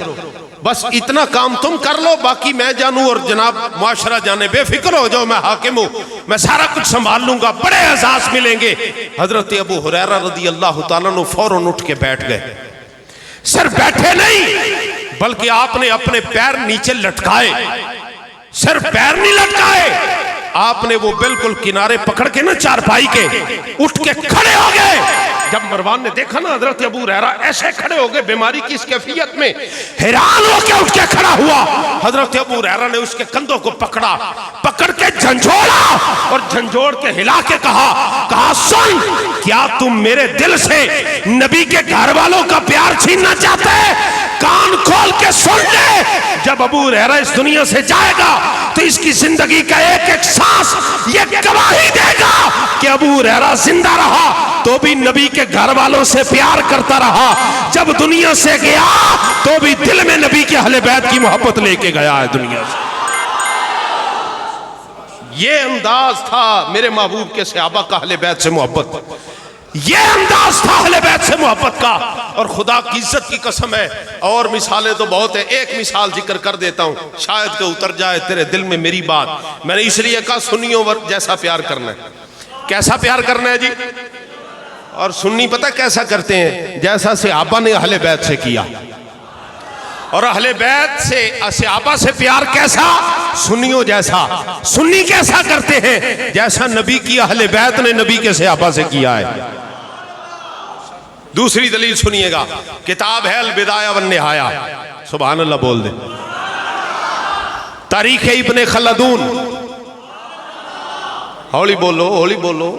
بس اتنا کام تم کر لو، باقی میں جانوں اور جناب معاشرہ جانے، بے فکر ہو جاؤ، میں حاکم ہوں، میں سارا کچھ سنبھال لوں گا، بڑے اعزاز ملیں گے. حضرت ابو ہریرہ رضی اللہ تعالیٰ عنہ فوراً اٹھ کے بیٹھ گئے. صرف بیٹھے نہیں بلکہ آپ نے اپنے پیر نیچے لٹکائے. صرف پیر نہیں لٹکائے، آپ نے وہ بالکل کنارے پکڑ کے نا چارپائی کے اٹھ کے کھڑے ہو گئے. جب مروان نے دیکھا نا حضرت ابو ہریرہ ایسے کھڑے ہو گئے بیماری کی اس کیفیت میں، حیران ہو کے اٹھ کے کھڑا ہوا. حضرت ابو ہریرہ نے اس کے کندھوں کو پکڑ کے جھنجھوڑا اور جھنجھوڑ کے ہلا کے کہا سن، کیا تم میرے دل سے نبی کے گھر والوں کا پیار چھیننا چاہتے ہیں؟ کان کھول کے سن لے، جب ابو ہریرہ اس دنیا سے جائے گا تو اس کی زندگی کا ایک ایک سانس یہ گواہی دے گا کہ ابو ہریرہ زندہ رہا تو بھی نبی کے گھر والوں سے پیار کرتا رہا، جب دنیا سے گیا تو بھی دل میں نبی کے اہل بیت کی محبت لے کے گیا ہے دنیا سے. یہ انداز تھا میرے محبوب کے صحابہ کا اہل بیت سے محبت، یہ انداز تھا اہل بیت سے محبت کا. اور خدا کی عزت کی قسم ہے، اور مثالیں تو بہت ہیں، ایک مثال ذکر کر دیتا ہوں شاید کہ اتر جائے تیرے دل میں میری بات. میں نے اس لیے کہا سنیوں جیسا پیار کرنا ہے. کیسا پیار کرنا ہے جی؟ اور سنی پتہ کیسا کرتے ہیں؟ جیسا صحابہ نے اہل بیت سے کیا. اور اہل بیت سے صحابہ سے پیار کیسا؟ سنیوں جیسا. سنی کیسا کرتے ہیں؟ جیسا نبی کی اہل بیت نے نبی کے صحابہ سے کیا ہے. دوسری دلیل سنیے گا، کتاب ہے البدایہ والنہایہ، سبحان اللہ بول دے. تاریخ ابن خلدون، ہولی بولو ہولی بولو،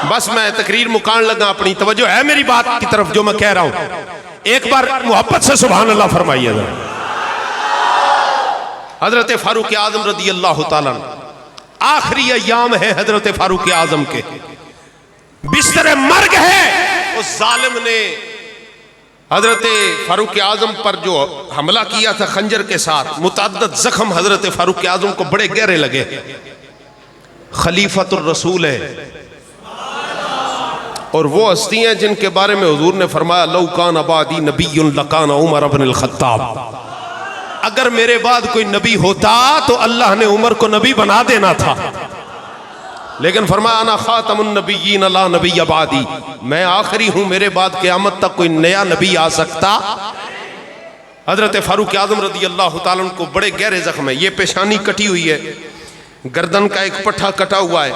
بس میں تقریر مکان لگا، اپنی توجہ ہے میری بات کی طرف جو میں کہہ رہا ہوں. ایک بار محبت سے سبحان اللہ فرمائیے گا. حضرت فاروق اعظم رضی اللہ تعالیٰ آخری ایام ہے حضرت فاروق اعظم کے، بستر مرگ ہے. اس ظالم نے حضرت فاروق اعظم پر جو حملہ کیا تھا خنجر کے ساتھ، متعدد زخم حضرت فاروق اعظم کو بڑے گہرے لگے. خلیفۃ الرسول ہے، اور وہ ہستی ہیں جن کے بارے میں حضور نے فرمایا لو کان بعدی نبی لکان عمر بن الخطاب، اگر میرے بعد کوئی نبی ہوتا تو اللہ نے عمر کو نبی بنا دینا تھا، لیکن فرمایا انا خاتم النبیین لا نبی بعدی، میں آخری ہوں، میرے بعد قیامت تک کوئی نیا نبی آ سکتا. حضرت فاروق اعظم رضی اللہ تعالیٰ عنہ کو بڑے گہرے زخم ہے، یہ پیشانی کٹی ہوئی ہے، گردن کا ایک پٹھا کٹا ہوا ہے.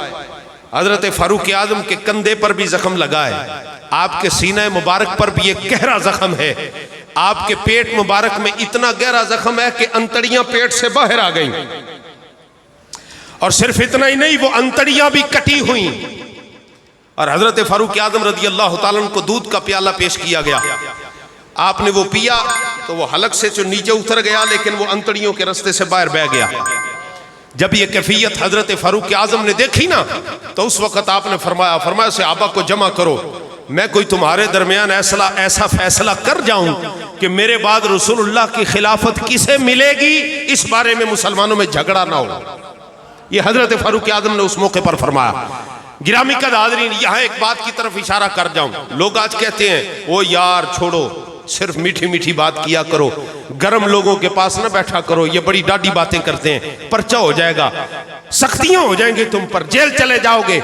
حضرت فاروق اعظم کے کندھے پر بھی زخم لگا ہے، آپ کے سینہ مبارک پر بھی ایک گہرا زخم ہے، آپ کے پیٹ مبارک میں اتنا گہرا زخم ہے کہ انتڑیاں پیٹ سے باہر آ گئیں، اور صرف اتنا ہی نہیں، وہ انتڑیاں بھی کٹی ہوئیں. اور حضرت فاروق اعظم رضی اللہ تعالیٰ عنہ کو دودھ کا پیالہ پیش کیا گیا، آپ نے وہ پیا تو وہ حلق سے جو نیچے اتر گیا لیکن وہ انتڑیوں کے رستے سے باہر بہ گیا. جب یہ کیفیت حضرت فاروق اعظم نے دیکھی نا تو اس وقت آپ نے فرمایا صحابہ کو جمع کرو، میں کوئی تمہارے درمیان ایسا فیصلہ کر جاؤں کہ میرے بعد رسول اللہ کی خلافت کسے ملے گی، اس بارے میں مسلمانوں میں جھگڑا نہ ہو. یہ حضرت فاروق اعظم نے اس موقع پر فرمایا. گرامی قدر حاضرین، یہاں ایک بات کی طرف اشارہ کر جاؤں. لوگ آج کہتے ہیں وہ یار چھوڑو، صرف میٹھی میٹھی بات کیا کرو، گرم لوگوں کے پاس نہ بیٹھا کرو، یہ بڑی ڈاڈی باتیں کرتے ہیں، پرچہ ہو جائے گا، سختیاں ہو جائیں گے تم پر، جیل چلے جاؤ گے،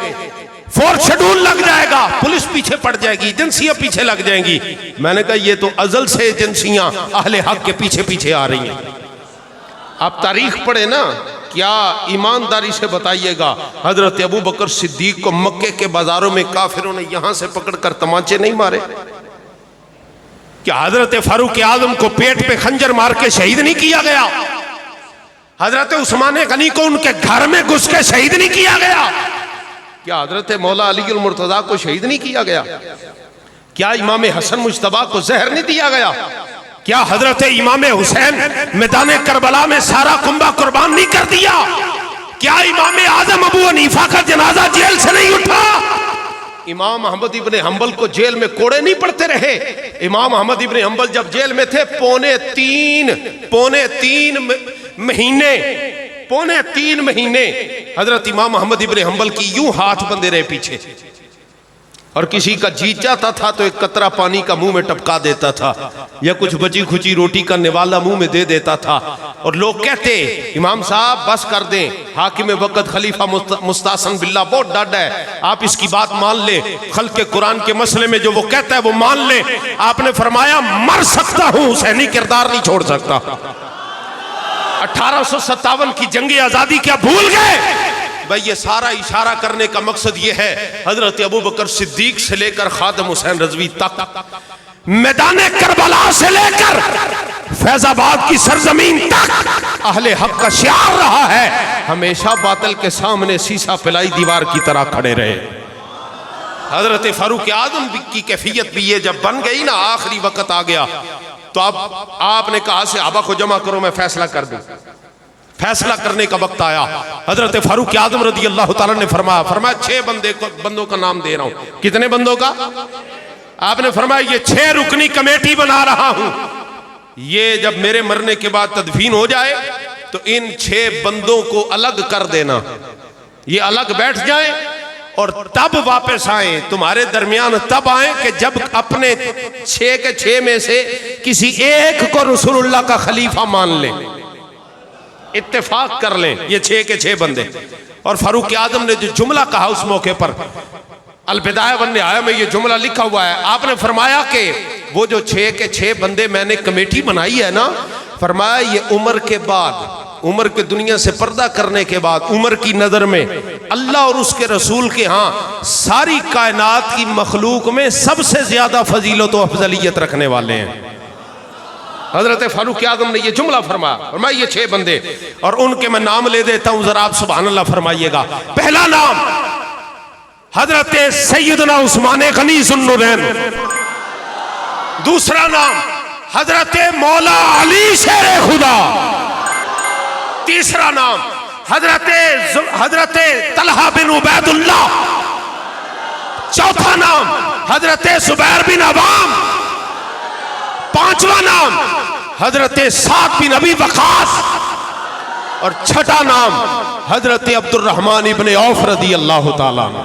فورتھ شیڈول لگ جائے گا، پولیس پیچھے پڑ جائے گی، ایجنسیاں پیچھے لگ جائیں گی. میں نے کہا یہ تو ازل سے ایجنسیاں اہل حق کے پیچھے پیچھے آ رہی ہیں. آپ تاریخ پڑھیں نا، کیا ایمانداری سے بتائیے گا حضرت ابو بکر صدیق کو مکے کے بازاروں میں کافروں نے یہاں سے پکڑ کر تمانچے نہیں مارے؟ کیا حضرت فاروق اعظم کو پیٹ پہ خنجر مار کے شہید نہیں کیا گیا؟ حضرت عثمان غنی کو ان کے گھر میں گھس کے شہید نہیں کیا گیا؟ کیا حضرت مولا علی المرتضیٰ کو شہید نہیں کیا گیا؟ کیا امام حسن مجتبیٰ کو زہر نہیں دیا گیا؟ کیا حضرت امام حسین میدان کربلا میں سارا کنبہ قربان نہیں کر دیا؟ کیا امام اعظم ابو حنیفہ کا جنازہ جیل سے نہیں اٹھا؟ امام احمد ابن حنبل کو جیل میں کوڑے نہیں پڑتے رہے؟ امام احمد ابن حنبل جب جیل میں تھے پونے تین مہینے حضرت امام احمد ابن حنبل کی یوں ہاتھ بندے رہے پیچھے، اور کسی کا جی چاہتا تھا تو ایک قطرہ پانی کا منہ میں ٹپکا دیتا تھا یا کچھ بچی کھچی روٹی کا نوالا منہ میں دے دیتا تھا، اور لوگ کہتے امام صاحب بس کر دیں، حاکم وقت خلیفہ مستحسن باللہ بہت ڈاڈا ہے، آپ اس کی بات مان لیں، خلق قرآن کے مسئلے میں جو وہ کہتا ہے وہ مان لیں۔ آپ نے فرمایا مر سکتا ہوں، حسینی کردار نہیں چھوڑ سکتا۔ 1857 کی جنگ آزادی کیا بھول گئے؟ بھئی یہ سارا اشارہ کرنے کا مقصد یہ ہے، حضرت ابو بکر صدیق سے لے کر خادم حسین رضوی تک، میدان کربلا سے لے کر فیض آباد کی سرزمین تک اہل حق کا شعار رہا ہے، ہمیشہ باطل کے سامنے سیسا پلائی دیوار کی طرح کھڑے رہے۔ حضرت فاروق اعظم کی کیفیت بھی یہ جب بن گئی نا، آخری وقت آ گیا تو اب آپ نے کہا صحابہ کو جمع کرو، میں فیصلہ کر دوں۔ فیصلہ کرنے کا وقت آیا، حضرت فاروق اعظم رضی اللہ تعالیٰ نے فرمایا 6 بندوں کا نام دے رہا ہوں۔ کتنے بندوں کا؟ آپ نے فرمایا یہ 6 رکنی کمیٹی بنا رہا ہوں، یہ جب میرے مرنے کے بعد تدفین ہو جائے تو ان 6 بندوں کو الگ کر دینا، یہ الگ بیٹھ جائیں اور تب واپس آئیں، تمہارے درمیان تب آئیں کہ جب اپنے 6 کے 6 میں سے کسی ایک کو رسول اللہ کا خلیفہ مان لیں، اتفاق کر لیں، یہ 6 کے 6 بندے۔ اور فاروق اعظم نے جو جملہ کہا اس موقع پر، البدایہ والنہایہ میں یہ جملہ لکھا ہوا ہے، آپ نے فرمایا کہ وہ جو 6 کے 6 بندے میں نے کمیٹی بنائی ہے نا، فرمایا یہ عمر کے بعد، عمر کے دنیا سے پردہ کرنے کے بعد، عمر کی نظر میں اللہ اور اس کے رسول کے ہاں ساری کائنات کی مخلوق میں سب سے زیادہ فضیلت و افضلیت رکھنے والے ہیں۔ حضرت فاروق اعظم نے یہ جملہ فرمایا یہ 6 بندے، اور ان کے میں نام لے دیتا ہوں، ذرا آپ سبحان اللہ فرمائیے گا۔ پہلا نام حضرت سیدنا عثمان غنی ذو النورین، دوسرا نام حضرت مولا علی شیر خدا، تیسرا نام حضرت طلحہ بن عبید اللہ، چوتھا نام حضرت زبیر بن عوام، پانچواں نام حضرت سعد بن ابی وقاص، اور چھٹا نام حضرت عبد الرحمن ابن عوف رضی اللہ تعالیٰ عنہ۔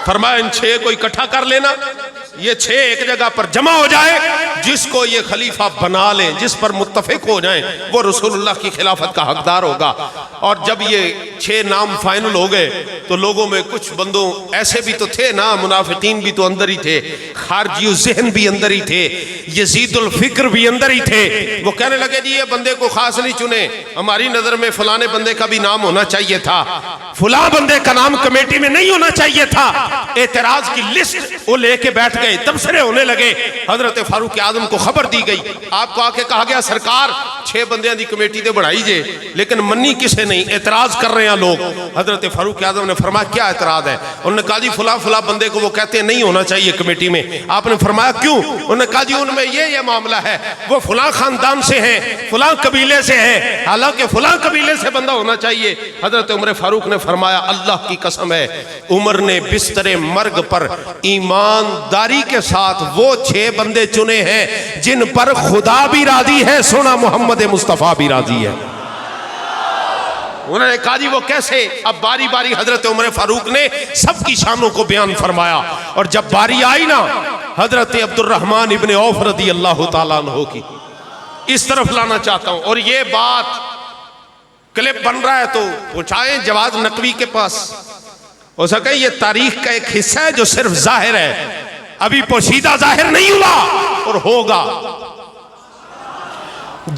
فرمایا ان 6 کو اکٹھا کر لینا، یہ 6 ایک جگہ پر جمع ہو جائے، جس کو یہ خلیفہ بنا لیں، جس پر متفق ہو جائیں، وہ رسول اللہ کی خلافت کا حقدار ہوگا۔ اور جب یہ 6 نام فائنل ہو گئے تو لوگوں میں کچھ بندوں ایسے بھی تو تھے نا، منافقین بھی تو اندر ہی تھے، خارجی الذہن بھی اندر ہی تھے، یزید الفکر بھی اندر ہی تھے، وہ کہنے لگے جی یہ بندے کو خاص نہیں چنے، ہماری نظر میں فلانے بندے کا بھی نام ہونا چاہیے تھا، فلاں بندے کا نام کمیٹی میں نہیں ہونا چاہیے تھا۔ اعتراض کی لسٹ وہ لے کے بیٹھ گئے، تبصرے ہونے لگے، حضرت فاروق اعظم کو خبر دی گئی، آپ کو آ کے کہا گیا سرکار 6 بندیاں دی کمیٹی دے بڑھائی جے، لیکن منی کسے نہیں، اعتراض کر رہے ہیں لوگ۔ حضرت فاروق اعظم نے فرمایا کیا اعتراض ہے؟ انہوں نے کہا جی فلاں بندے کو وہ کہتے ہیں نہیں ہونا چاہیے کمیٹی میں۔ آپ نے فرمایا کیوں؟ انہوں نے کہا جی ان میں یہ معاملہ ہے، وہ فلاں خاندان سے ہیں، فلاں قبیلے سے ہیں، حالانکہ فلاں قبیلے سے بندہ ہونا چاہیے۔ حضرت عمر فاروق نے فرمایا اللہ کی قسم ہے، عمر نے بستر مرگ پر ایمانداری کے ساتھ وہ 6 بندے چنے ہیں جن پر خدا بھی راضی ہے، سونا محمد مصطفیٰ بھی راضی ہے۔ انہوں نے کہا جی وہ کیسے؟ اب باری باری حضرت عمر فاروق نے سب کی شانوں کو بیان فرمایا، اور جب باری آئی نا حضرت عبد الرحمن ابن عوف رضی اللہ تعالیٰ عنہ کی، اس طرف لانا چاہتا ہوں، اور یہ بات کلپ بن رہا ہے تو پہنچائیں جواد نقوی کے پاس، ہو سکے یہ تاریخ کا ایک حصہ ہے جو صرف ظاہر ہے، ابھی پوشیدہ ظاہر نہیں ہوا اور ہوگا۔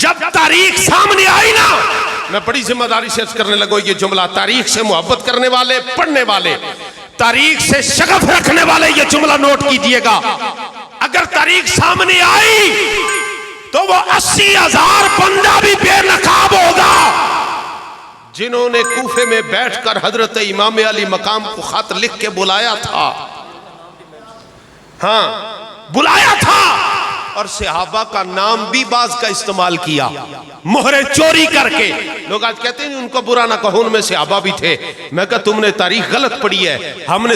جب تاریخ سامنے آئی نا میں بڑی ذمہ داری سے عرض کرنے لگا، یہ جملہ تاریخ سے محبت کرنے والے، پڑھنے والے، تاریخ سے شغف رکھنے والے یہ جملہ نوٹ کیجئے گا۔ اگر تاریخ سامنے آئی تو وہ 80,000 بندہ بھی بے نقاب ہوگا جنہوں نے کوفے میں بیٹھ کر حضرت امام علی مقام کو خط لکھ کے بلایا تھا، ہاں بلایا تھا، اور صحابہ کا نام بھی بعض کا استعمال کیا مہرے چوری کر کے۔ لوگ آج کہتے ہیں ان کو برا نہ کہو، ان میں صحابہ بھی تھے۔ میں کہا تم نے تاریخ غلط پڑھی ہے،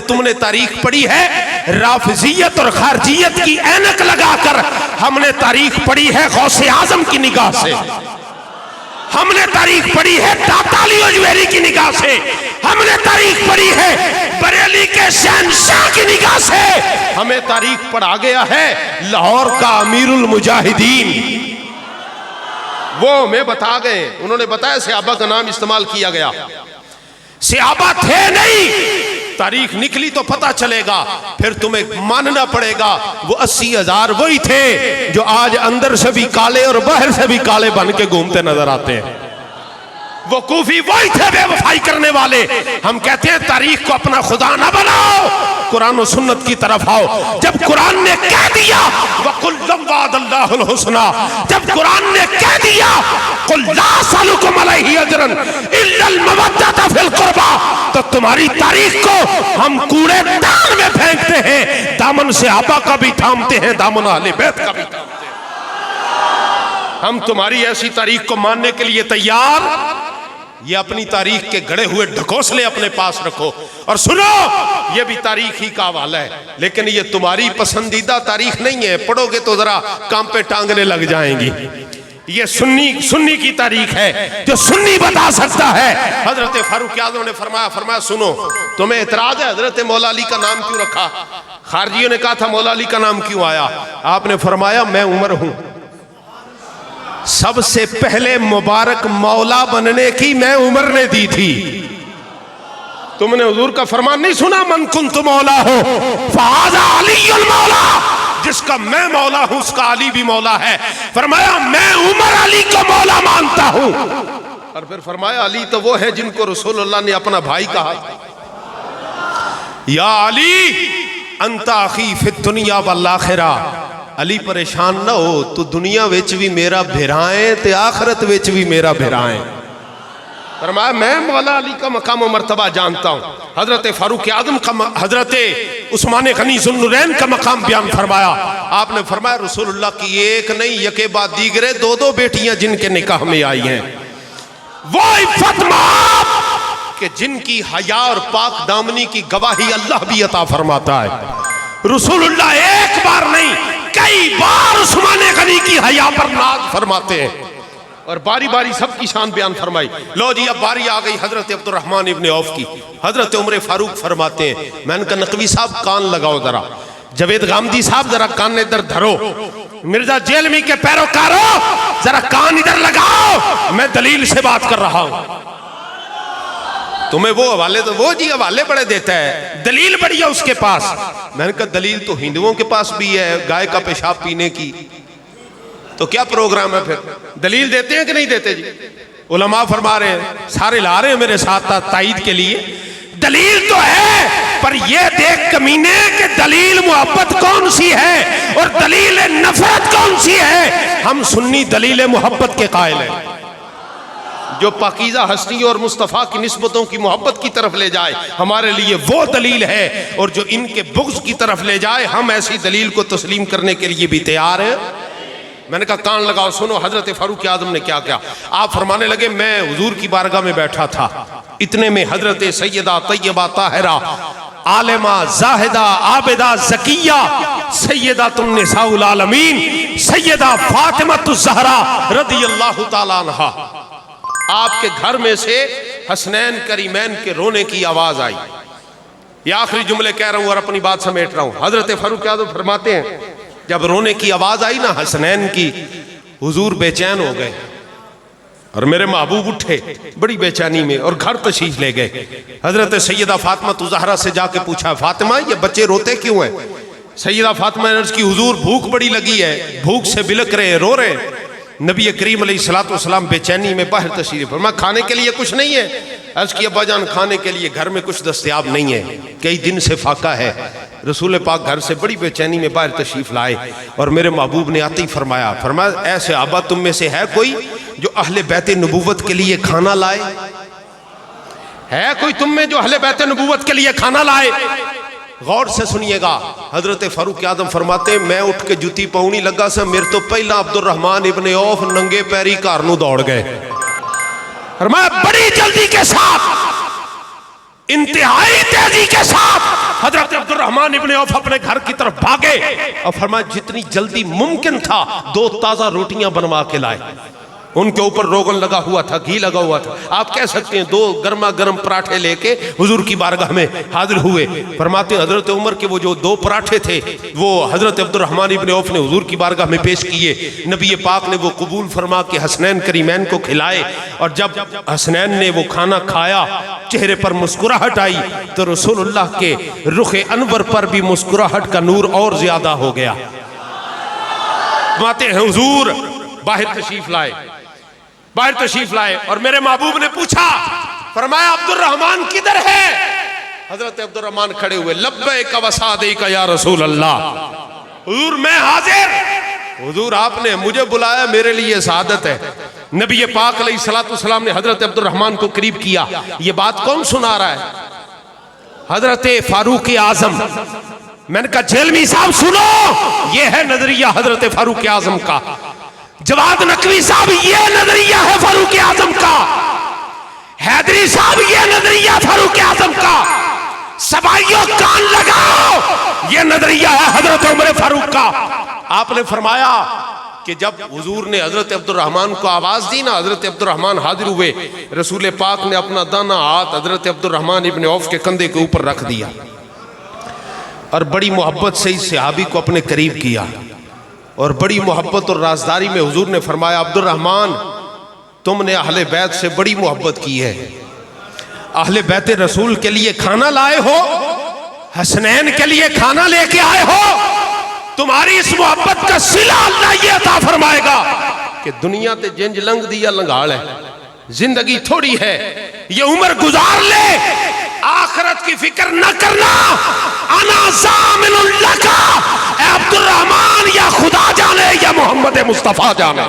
تم نے تاریخ پڑھی ہے رافضیت اور خارجیت کی اینک لگا کر، ہم نے تاریخ پڑھی ہے غوث اعظم کی نگاہ سے، ہم نے تاریخ پڑھی ہے داتا علی اجمیری کی نگاہ سے، ہم نے تاریخ پڑھی ہے بریلی کے شہنشاہ کی نگاہ سے، ہمیں تاریخ پڑھا گیا ہے لاہور کا امیر المجاہدین، وہ ہمیں بتا گئے، انہوں نے بتایا صحابہ کا نام استعمال کیا گیا، صحابہ تھے نہیں۔ تاریخ نکلی تو پتہ چلے گا، پھر تمہیں ماننا پڑے گا وہ 80,000 وہی تھے جو آج اندر سے بھی کالے اور باہر سے بھی کالے بن کے گھومتے نظر آتے ہیں، وہ کوفی وہی تھے بے وفائی کرنے والے۔ ہم کہتے ہیں تاریخ کو اپنا خدا نہ بناؤ، قرآن و سنت کی طرف آؤ۔ جب قرآن نے کہہ دیا وَقُلْ وَعَدَ اللَّهُ الْحُسْنَى، جب قرآن نے کہہ دیا قُلْ لَا أَسْأَلُكُمْ عَلَيْهِ أَجْرًا إِلَّا الْمَوَدَّةَ فِي الْقُرْبَى، تو تمہاری تاریخ کو ہم کوڑے دان میں پھینکتے ہیں، دامن صحابہ کا بھی تھامتے ہیں، دامن اہل بیت کا بھی تھامتے ہیں۔ ہم تمہاری ایسی تاریخ کو ماننے کے لیے تیار۔ یہ اپنی تاریخ کے گڑے ہوئے ڈھکوسلے اپنے پاس رکھو، اور سنو یہ بھی تاریخ ہی کا حوالہ ہے، لیکن یہ تمہاری پسندیدہ تاریخ نہیں ہے، پڑھو گے تو ذرا کام پہ ٹانگنے لگ جائیں گی۔ یہ سنی کی تاریخ ہے جو سنی بتا سکتا ہے۔ حضرت فاروق اعظم نے فرمایا سنو، تمہیں اعتراض ہے حضرت مولا علی کا نام کیوں رکھا؟ خارجیوں نے کہا تھا مولا علی کا نام کیوں آیا؟ آپ نے فرمایا میں عمر ہوں، سب سے پہلے مبارک مولا بننے کی میں عمر نے دی تھی۔ تم نے حضور کا فرمان نہیں سنا من کنت مولا ہو فہذا علی المولا، جس کا میں مولا ہوں اس کا علی بھی مولا ہے۔ فرمایا میں عمر علی کو مولا مانتا ہوں، اور پھر فرمایا علی تو وہ ہے جن کو رسول اللہ نے اپنا بھائی کہا، یا علی انت اخی فی الدنیا والآخرہ۔ علی پریشان نہ ہو، تو دنیا وچ بھی میرا بھرائیں تے آخرت وچ بھی میرا بھرائیں۔ فرمایا میں مولا علی کا مقام و مرتبہ جانتا ہوں۔ حضرت فاروق اعظم کا، حضرت عثمان غنی ذو النورین کا مقام بیان فرمایا۔ آپ نے فرمایا رسول اللہ کی ایک نہیں یکے بعد دیگرے دو بیٹیاں جن کے نکاح میں آئی ہیں، وہ عفت مآب کہ جن کی حیا اور پاک دامنی کی گواہی اللہ بھی عطا فرماتا ہے۔ رسول اللہ ایک بار نہیں کئی بار عثمان غنی کی حیا پر ناز فرماتے ہیں، اور باری باری سب کی شان بیان فرمائی۔ لو جی اب باری آ گئی حضرت عبد الرحمن ابن عوف کی۔ حضرت عمر فاروق فرماتے ہیں، میں نے کہا نقوی صاحب کان لگاؤ ذرا، جاوید غامدی صاحب ذرا کان ادھر دھرو، مرزا جیلمی کے پیروکارو ذرا کان ادھر لگاؤ، میں دلیل سے بات کر رہا ہوں۔ تمہیں وہ حوالے تو وہ جی حوالے بڑے دیتا ہے، دلیل بڑی ہے اس کے پاس۔ میں نے کہا دلیل تو ہندوؤں کے پاس بھی ہے گائے کا پیشاب پینے کی، تو کیا پروگرام ہے پھر؟ دلیل دیتے ہیں کہ نہیں دیتے جی؟ علماء فرما رہے ہیں، سارے لا رہے ہیں میرے ساتھ تائید کے لیے، دلیل تو ہے، پر یہ دیکھ کمینے کہ دلیل محبت کون سی ہے اور دلیل نفرت کون سی ہے۔ ہم سنی دلیل محبت کے قائل ہیں، جو پاکیزہ ہستی اور مصطفیٰ کی نسبتوں کی محبت کی طرف لے جائے ہمارے لیے وہ دلیل ہے، اور جو ان کے بغض کی طرف لے جائے ہم ایسی دلیل کو تسلیم کرنے کے لیے بھی تیار ہیں۔ میں نے کہا کان لگاؤ سنو حضرت فاروق اعظم نے کیا کیا۔ آپ فرمانے لگے میں حضور کی بارگاہ میں بیٹھا تھا، اتنے میں حضرت سیدہ طیبہ طاہرہ عالمہ زاہدہ عابدہ زکیہ سیدۃ النساء العالمین سیدہ فاطمہ الزہرا رضی اللہ تعالیٰ عنہا، آپ کے گھر میں سے حسنین کریمین کے رونے کی آواز آئی۔ یہ آخری جملے کہہ رہا ہوں اور اپنی بات سمیٹ رہا ہوں۔ حضرت فاروق اعظم فرماتے ہیں جب رونے کی آواز آئی نا حسنین کی، حضور بے چین ہو گئے اور میرے محبوب اٹھے بڑی بے چینی میں اور گھر تشریف لے گئے۔ حضرت سیدہ فاطمہ الزہرا سے جا کے پوچھا فاطمہ یہ بچے روتے کیوں ہیں؟ سیدہ فاطمہ نے عرض کی حضور بھوک بڑی لگی ہے، بھوک سے بلک رہے رو رہے۔ نبی کریم علیہ الصلوۃ والسلام بے چینی میں باہر تشریف فرما، کھانے کے لیے کچھ نہیں ہے. عرض کی ابا جان کھانے کے لیے گھر میں کچھ دستیاب نہیں ہے، کئی دن سے فاقہ ہے. رسول پاک گھر سے بڑی بے چینی میں باہر تشریف لائے اور میرے محبوب نے آتے ہی فرمایا اے صحابہ تم میں سے ہے کوئی جو اہل بیت نبوت کے لیے کھانا لائے؟ ہے کوئی تم میں جو اہل بیت نبوت کے لیے کھانا لائے؟ غور سے سنیے گا. حضرت فاروق اعظم فرماتے ہیں میں اٹھ کے جوتی پاؤنی لگا سا، میرے تو پہلا عبد الرحمن ابن عوف ننگے پیری گھر نوں دوڑ گئے. فرمایا بڑی جلدی کے ساتھ، انتہائی تیزی کے ساتھ حضرت عبد الرحمن ابن عوف اپنے گھر کی طرف بھاگے اور فرمایا جتنی جلدی ممکن تھا 2 تازہ روٹیاں بنوا کے لائے. ان کے اوپر روغن لگا ہوا تھا، گھی لگا ہوا تھا. آپ کہہ سکتے ہیں 2 گرما گرم پراٹھے لے کے حضور کی بارگاہ میں حاضر ہوئے. فرماتے ہیں حضرت عمر کے وہ جو 2 پراٹھے تھے وہ حضرت عبد الرحمن ابن عوف نے حضور کی بارگاہ میں پیش کیے. نبی پاک نے وہ قبول فرما کے حسنین کریمین کو کھلائے اور جب حسنین نے وہ کھانا کھایا چہرے پر مسکراہٹ آئی تو رسول اللہ کے رخ انور پر بھی مسکراہٹ کا نور اور زیادہ ہو گیا. فرماتے ہیں حضور باہر تشریف لائے اور میرے محبوب نے پوچھا، فرمایا عبد الرحمن کدھر ہے؟ حضرت عبد الرحمن کھڑے ہوئے، لبیک و سعدیک یا رسول اللہ، حضور میں حاضر. حضور آپ نے مجھے بلایا، میرے لیے سعادت ہے. نبی پاک علیہ الصلوۃ والسلام نے حضرت عبد الرحمن کو قریب کیا. یہ بات کون سنا رہا ہے؟ حضرت فاروق اعظم. میں نے کہا جیلمی صاحب سنو، یہ ہے نظریہ حضرت فاروق اعظم کا. جواد نقوی صاحب یہ نظریہ ہے فاروق اعظم کا. حیدری صاحب یہ نظریہ فاروق اعظم کا. سبائیوں کان لگاؤ، یہ نظریہ ہے حضرت عمر فاروق کا. آپ نے فرمایا کہ جب حضور نے حضرت عبد الرحمن کو آواز دی نا، حضرت عبد الرحمن حاضر ہوئے. رسول پاک نے اپنا دانا ہاتھ حضرت عبد الرحمن ابن عوف کے کندھے کے اوپر رکھ دیا اور بڑی محبت سے اس صحابی کو اپنے قریب کیا اور بڑی محبت اور رازداری میں حضور نے فرمایا عبد الرحمن تم نے اہل بیت سے بڑی محبت کی ہے، اہل بیت رسول کے لیے کھانا لائے ہو، حسنین کے لیے کھانا لے کے آئے ہو. تمہاری اس محبت کا صلہ اللہ یہ عطا فرمائے گا کہ دنیا تے جنج لنگ دیا لنگاڑ ہے، زندگی تھوڑی ہے، یہ عمر گزار لے، آخرت کی فکر نہ کرنا. انا ضامن لکا، اے عبد الرحمن یا خدا جانے یا محمد مصطفیٰ جانے.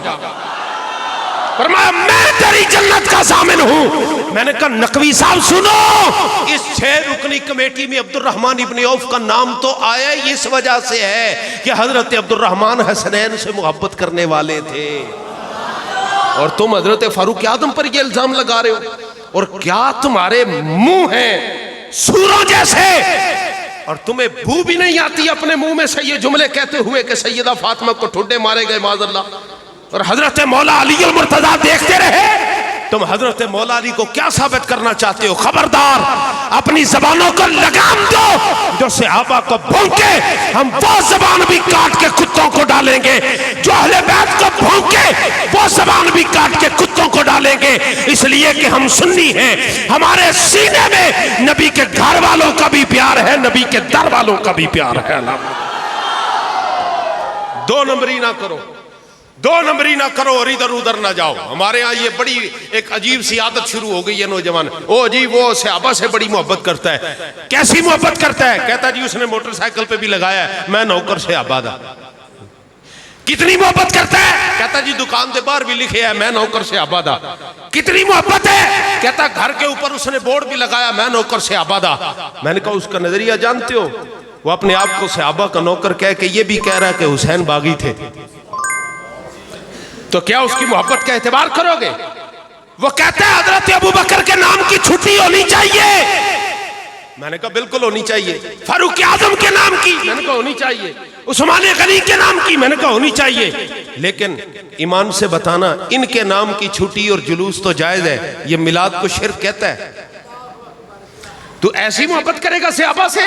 فرمایا میں تیری جنت کا ضامن ہوں. میں نے کہا نقوی صاحب سنو، اس 6 رکنی کمیٹی میں عبد الرحمن ابن عوف کا نام تو آیا اس وجہ سے ہے کہ حضرت عبد الرحمن حسنین سے محبت کرنے والے تھے، اور تم حضرت فاروق اعظم پر یہ الزام لگا رہے ہو. اور کیا تمہارے منہ ہیں سوروں جیسے اور تمہیں بو بھی نہیں آتی اپنے منہ میں سے یہ جملے کہتے ہوئے کہ سیدہ فاطمہ کو ٹھڈے مارے گئے معاذ اللہ، اور حضرت مولا علی المرتضیٰ دیکھتے رہے. تم حضرت مولا علی کو کیا ثابت کرنا چاہتے ہو؟ خبردار اپنی زبانوں کو لگام دو. جو صحابہ کو بھونکے ہم وہ زبان بھی کاٹ کے کتوں کو ڈالیں گے، جو اہل بیت کو بھونکے وہ زبان بھی کاٹ کے کتوں کو ڈالیں گے. اس لیے کہ ہم سنی ہیں، ہمارے سینے میں نبی کے گھر والوں کا بھی پیار ہے، نبی کے در والوں کا بھی پیار ہے. 2 نمبری نہ کرو، 2 نمبری نہ کرو اور ادھر ادھر نہ جاؤ. ہمارے ہاں یہ بڑی ایک عجیب سی عادت شروع ہو گئی ہے نوجوان، او جی وہ صحابہ سے بڑی محبت کرتا ہے. کیسی محبت کرتا ہے؟ کہتا جی اس نے موٹر سائیکل پہ بھی لگایا ہے، میں نوکر صحابہ دا. کتنی محبت کرتا ہے؟ کہتا جی دکان دے باہر بھی لکھے ہے میں نوکر صحابہ دا. کتنی محبت ہے؟ کہتا گھر کے اوپر اس نے بورڈ بھی لگایا میں نوکر صحابہ دا. میں نے کہا اس کا نظریہ جانتے ہو؟ وہ اپنے آپ کو صحابہ کا نوکر کہہ کے یہ بھی کہہ رہا ہے کہ حسین باغی تھے. تو کیا اس کی محبت کا اعتبار کرو گے؟ وہ کہتا ہے حضرت ابو بکر کے نام کی چھٹی ہونی چاہیے. میں نے کہا بالکل ہونی چاہیے. فاروق اعظم کے نام کی، میں نے کہا ہونی چاہیے. عثمان غنی کے نام کی، میں نے کہا ہونی چاہیے. لیکن ایمان سے بتانا ان کے نام کی چھٹی اور جلوس تو جائز ہے، یہ میلاد کو شرک کہتا ہے. تو ایسی محبت کرے گا صحابہ سے؟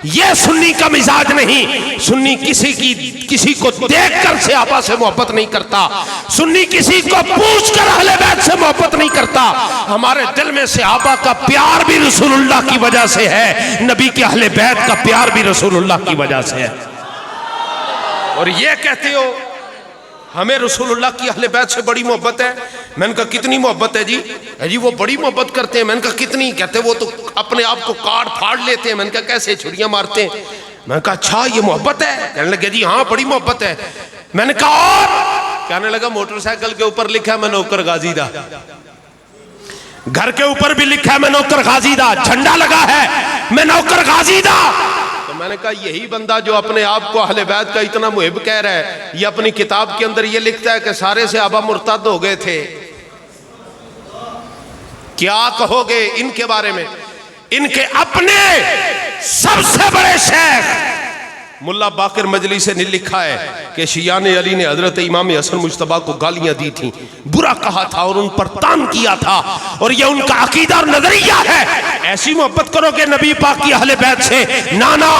یہ سنی کا مزاج نہیں. سنی کسی کو دیکھ کر صحابہ سے محبت نہیں کرتا. سنی کسی کو پوچھ کر اہل بیت سے محبت نہیں کرتا. ہمارے دل میں صحابہ کا پیار بھی رسول اللہ کی وجہ سے ہے، نبی کے اہل بیت کا پیار بھی رسول اللہ کی وجہ سے ہے. اور یہ کہتے ہو ہمیں رسول اللہ کی اہل بیت سے بڑی محبت ہے. میں نے کہا کتنی محبت ہے جی؟ جی وہ بڑی محبت کرتے ہیں. میں نے کہا کتنی؟ کہتے وہ تو اپنے آپ کو کاٹ پھاڑ لیتے ہیں. میں نے کہا کیسے؟ چھڑیاں مارتے ہیں. میں نے کہا اچھا یہ محبت ہے؟ کہنے لگے جی ہاں بڑی محبت ہے. میں نے کہا اور؟ کہنے لگا موٹر سائیکل کے اوپر لکھا ہے میں نوکر غازی دا, گھر کے اوپر بھی لکھا ہے میں نوکر غازی دا, جھنڈا لگا ہے میں نوکر غازی دا. تو میں نے کہا یہی بندہ جو اپنے آپ کو اہل بیت کا اتنا محب کہہ رہا ہے, یہ اپنی کتاب کے اندر یہ لکھتا ہے کہ سارے صحابہ مرتد ہو گئے تھے. کیا کہو گے ان کے بارے میں؟ ان کے اپنے سب سے بڑے شیخ ملا باقر مجلسی نے لکھا ہے کہ شیعان علی نے حضرت امام حسن مجتبیٰ کو گالیاں دی تھیں, برا کہا تھا اور ان پر تان کیا تھا, اور یہ ان کا عقیدہ اور نظریہ ہے. ایسی محبت کرو گے نبی پاک کی اہل بیت سے؟ نانا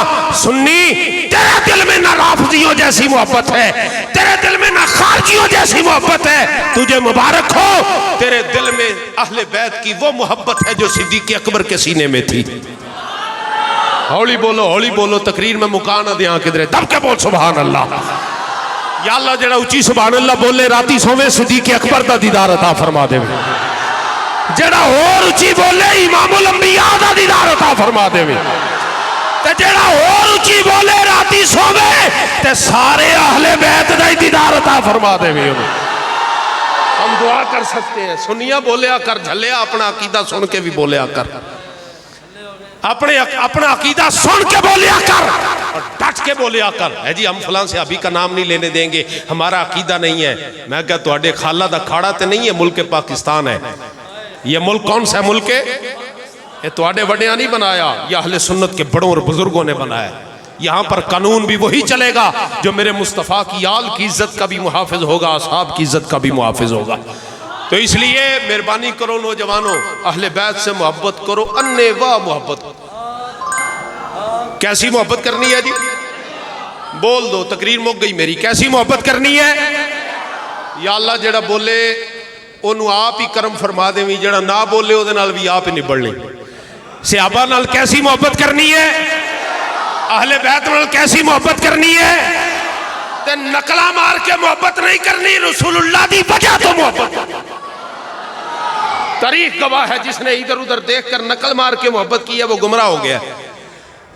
سنی, تیرے دل میں نہ رافضیوں جیسی محبت ہے, تیرے دل میں نہ خارجیوں جیسی محبت ہے. تجھے مبارک ہو, تیرے دل میں اہل بیت کی وہ محبت ہے جو صدیق اکبر کے سینے میں تھی. ہولی بولو, تقریر میں مکان نہ دیاں کدھرے, دب کے بول سبحان اللہ. یا اللہ جڑا اچھی سبحان اللہ بولے راتی سویں صدیق اکبر دا دیدار عطا فرما دے. جڑا اور اچھی بولے امام الانبیاء دا دیدار عطا فرما دے. تے جڑا اور اچھی بولے راتی سویں تے سارے اہل بیت دا دیدار عطا فرما دے. ہم دعا کر سکتے ہیں, سنیا بولیا کر, جھلیا اپنا عقیدہ سن کے بھی بولیا کر, اپنا عقیدہ سن کے بولیا کر اور ڈٹ کے بولیا کر. ہے جی ہم فلاں صحابی کا نام نہیں لینے دیں گے, ہمارا عقیدہ نہیں ہے. میں کہا تواڈے خالہ دا کھاڑا تے نہیں ہے, ملک پاکستان ہے. یہ ملک کون سا ہے؟ ملک یہ تواڈے وڈیاں نہیں بنایا, یہ اہل سنت کے بڑوں اور بزرگوں نے بنایا. یہاں پر قانون بھی وہی چلے گا جو میرے مصطفیٰ کی آل کی عزت کا بھی محافظ ہوگا, اصحاب کی عزت کا بھی محافظ ہوگا. تو اس لیے مہربانی کرو نوجوانوں, اہل بیت سے محبت کرو, انے واہ محبت. کیسی محبت کرنی ہے جی؟ بول دو, تقریر مک گئی میری. کیسی محبت کرنی ہے؟ یا اللہ جڑا بولے انہوں آپ ہی کرم فرما دیں, جڑا نہ بولے وہ نال بھی آپ ہی نبڑ لیں. صحابہ نال کیسی محبت کرنی ہے؟ اہل بیت نال کیسی محبت کرنی ہے؟ تے نقلہ مار کے محبت نہیں کرنی, رسول اللہ دی وجہ تو محبت. تاریخ گواہ ہے, جس نے ادھر ادھر دیکھ کر نقل مار کے محبت کی ہے وہ گمراہ ہو گیا,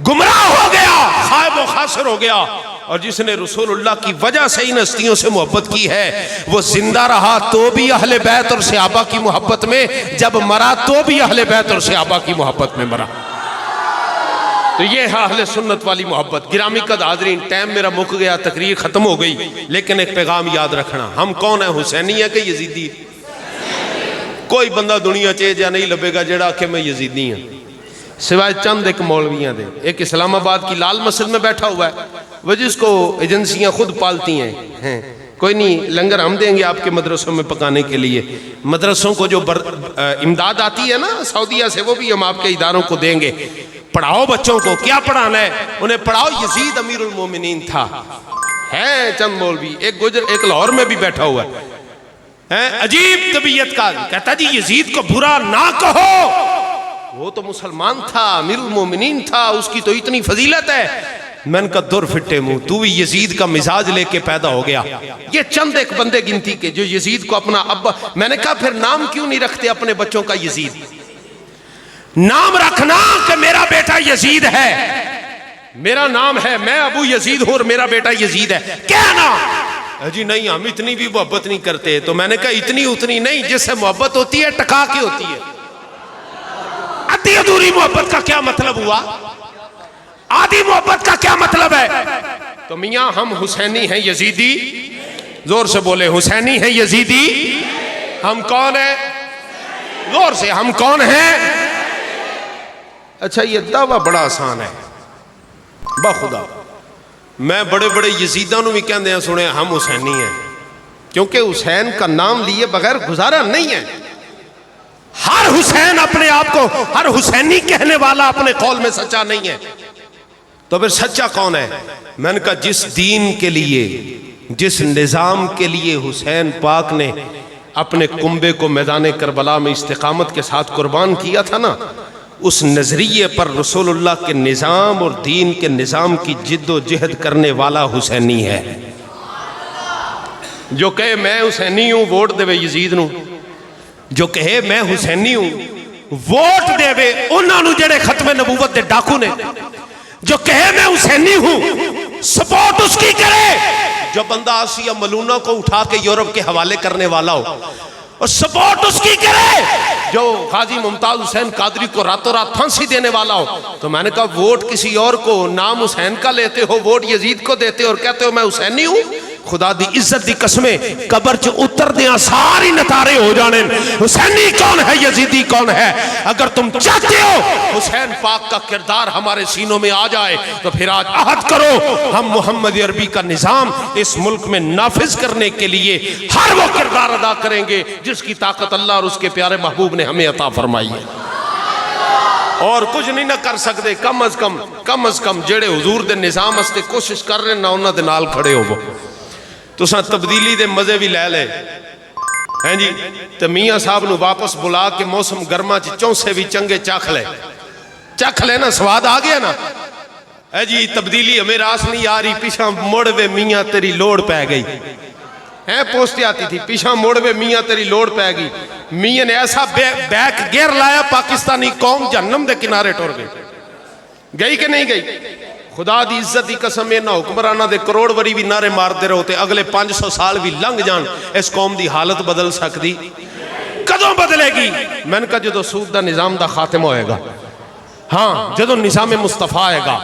گمراہ ہو گیا, خائب و خاسر ہو گیا. اور جس نے رسول اللہ کی وجہ سے ان ہستیوں سے محبت کی ہے وہ زندہ رہا تو بھی اہل بیت اور صحابہ کی محبت میں, جب مرا تو بھی اہل بیت اور صحابہ کی محبت میں مرا. تو یہ ہے اہل سنت والی محبت. گرامی قدر حاضرین, ٹائم میرا مک گیا, تقریر ختم ہو گئی, لیکن ایک پیغام یاد رکھنا. ہم کون ہیں؟ حسینی ہے کہ یزیدی؟ کوئی بندہ دنیا چیز یا نہیں لبے گا جڑا کہ میں یزیدی ہوں, سوائے چند ایک مولویاں دے. ایک اسلام آباد کی لال مسجد میں بیٹھا ہوا ہے, وہ جس کو ایجنسیاں خود پالتی ہیں. کوئی نہیں, لنگر ہم دیں گے آپ کے مدرسوں میں پکانے کے لیے. مدرسوں کو جو امداد آتی ہے نا سعودیہ سے, وہ بھی ہم آپ کے اداروں کو دیں گے. پڑھاؤ بچوں کو. کیا پڑھانا ہے انہیں؟ پڑھاؤ یزید امیر المومنین تھا. ہے چند مولوی, ایک لاہور میں بھی بیٹھا ہوا ہے, عجیب طبیعت کا, کہتا جی یزید کو برا نہ کہو, وہ تو مسلمان تھا, امیر المومنین تھا, اس کی تو اتنی فضیلت ہے. میں نے کہا دور پھٹے منہ, تو بھی یزید کا مزاج لے کے پیدا ہو گیا. یہ چند ایک بندے گنتی کے جو یزید کو اپنا ابا. میں نے کہا پھر نام کیوں نہیں رکھتے اپنے بچوں کا یزید؟ نام رکھنا کہ میرا بیٹا یزید ہے, میرا نام ہے, میں ابو یزید ہوں اور میرا بیٹا یزید ہے, کہنا. جی نہیں ہم اتنی بھی محبت نہیں کرتے. تو میں نے کہا اتنی اتنی نہیں, جس سے محبت ہوتی ہے ٹکا کے ہوتی ہے. آدھی ادھوری محبت کا کیا مطلب ہوا؟ آدھی محبت کا کیا مطلب ہے؟ تو میاں ہم حسینی ہیں یزیدی, زور سے بولے, حسینی ہیں یزیدی. ہم کون ہیں؟ زور سے, ہم کون ہیں؟ اچھا یہ دعویٰ بڑا آسان ہے بخدا. میں بڑے بڑے یزیداں نو بھی کہندے ہیں سنے ہم حسینی ہیں, کیونکہ حسین کا نام لیے بغیر گزارا نہیں ہے. ہر حسین اپنے آپ کو, ہر حسینی کہنے والا اپنے قول میں سچا نہیں ہے. تو پھر سچا کون ہے؟ میں نے کہا جس دین کے لیے, جس نظام کے لیے حسین پاک نے اپنے کنبے کو میدان کربلا میں استقامت کے ساتھ قربان کیا تھا نا, اس نظریے پر رسول اللہ کے نظام اور دین کے نظام کی جد و جہد کرنے والا حسینی ہے. جو کہے میں حسینی ہوں ووٹ دے یزید نو، جو کہے میں حسینی ہوں ووٹ دے انہاں نو جڑے ختم نبوت دے ڈاکو نے، جو کہے میں حسینی ہوں سپورٹ اس کی کرے جو بندہ آسیہ ملونہ کو اٹھا کے یورپ کے حوالے کرنے والا ہو، اور سپورٹ اس کی کرے جو غازی ممتاز حسین قادری کو راتوں رات پھانسی دینے والا ہو۔ تو میں نے کہا ووٹ کسی اور کو، نام حسین کا لیتے ہو، ووٹ یزید کو دیتے ہو اور کہتے ہو میں حسینی ہوں۔ خدا دی عزت دی قسمیں قبر چ اتر دیاں ساری نتارے ہو جانے، حسینی کون ہے یزیدی کون ہے۔ اگر تم چاہتے ہو حسین پاک کا کردار ہمارے سینوں میں آ جائے تو پھر آج عہد کرو ہم محمد عربی کا نظام اس ملک میں نافذ کرنے کے لیے ہر وہ کردار ادا کریں گے جس کی طاقت اللہ اور اس کے پیارے محبوب نے ہمیں عطا فرمائی ہے، اور کچھ نہیں نہ کر سکتے۔ کم از کم جڑے حضور دے نظام استے کوشش کر رہے نہ انہاں دے نال کھڑے ہو۔ تساں تبدیلی دے مزے بھی لے لے ہیں جی، تو میاں صاحب نو واپس بلا کے موسم گرما چونسے بھی چنگے چکھ لے نا، سواد آ گیا نا۔ اے جی تبدیلی ہمیں راس نہیں آ رہی، پیچھا مڑ وے میاں تیری لوڑ پہ گئی ہے، پوسٹیں آتی تھی پیچھا مڑ وے میاں تیری لوڑ پہ گئی۔ میاں نے ایسا بیک گیئر لایا پاکستانی قوم جہنم دے کنارے ٹور گئی کہ نہیں گئی؟ خدا دی عزت دی قسم انہاں حکمرانہ دے کروڑ وری بھی نعرے مار دے رہے، اگلے 500 سال بھی لنگ جان اس قوم دی حالت بدل سکتی؟ کدوں بدلے گی؟ میں نے کہا جدو سود دا نظام دا خاتمہ ہوئے گا، ہاں جدو نظام مصطفیٰ آئے گا،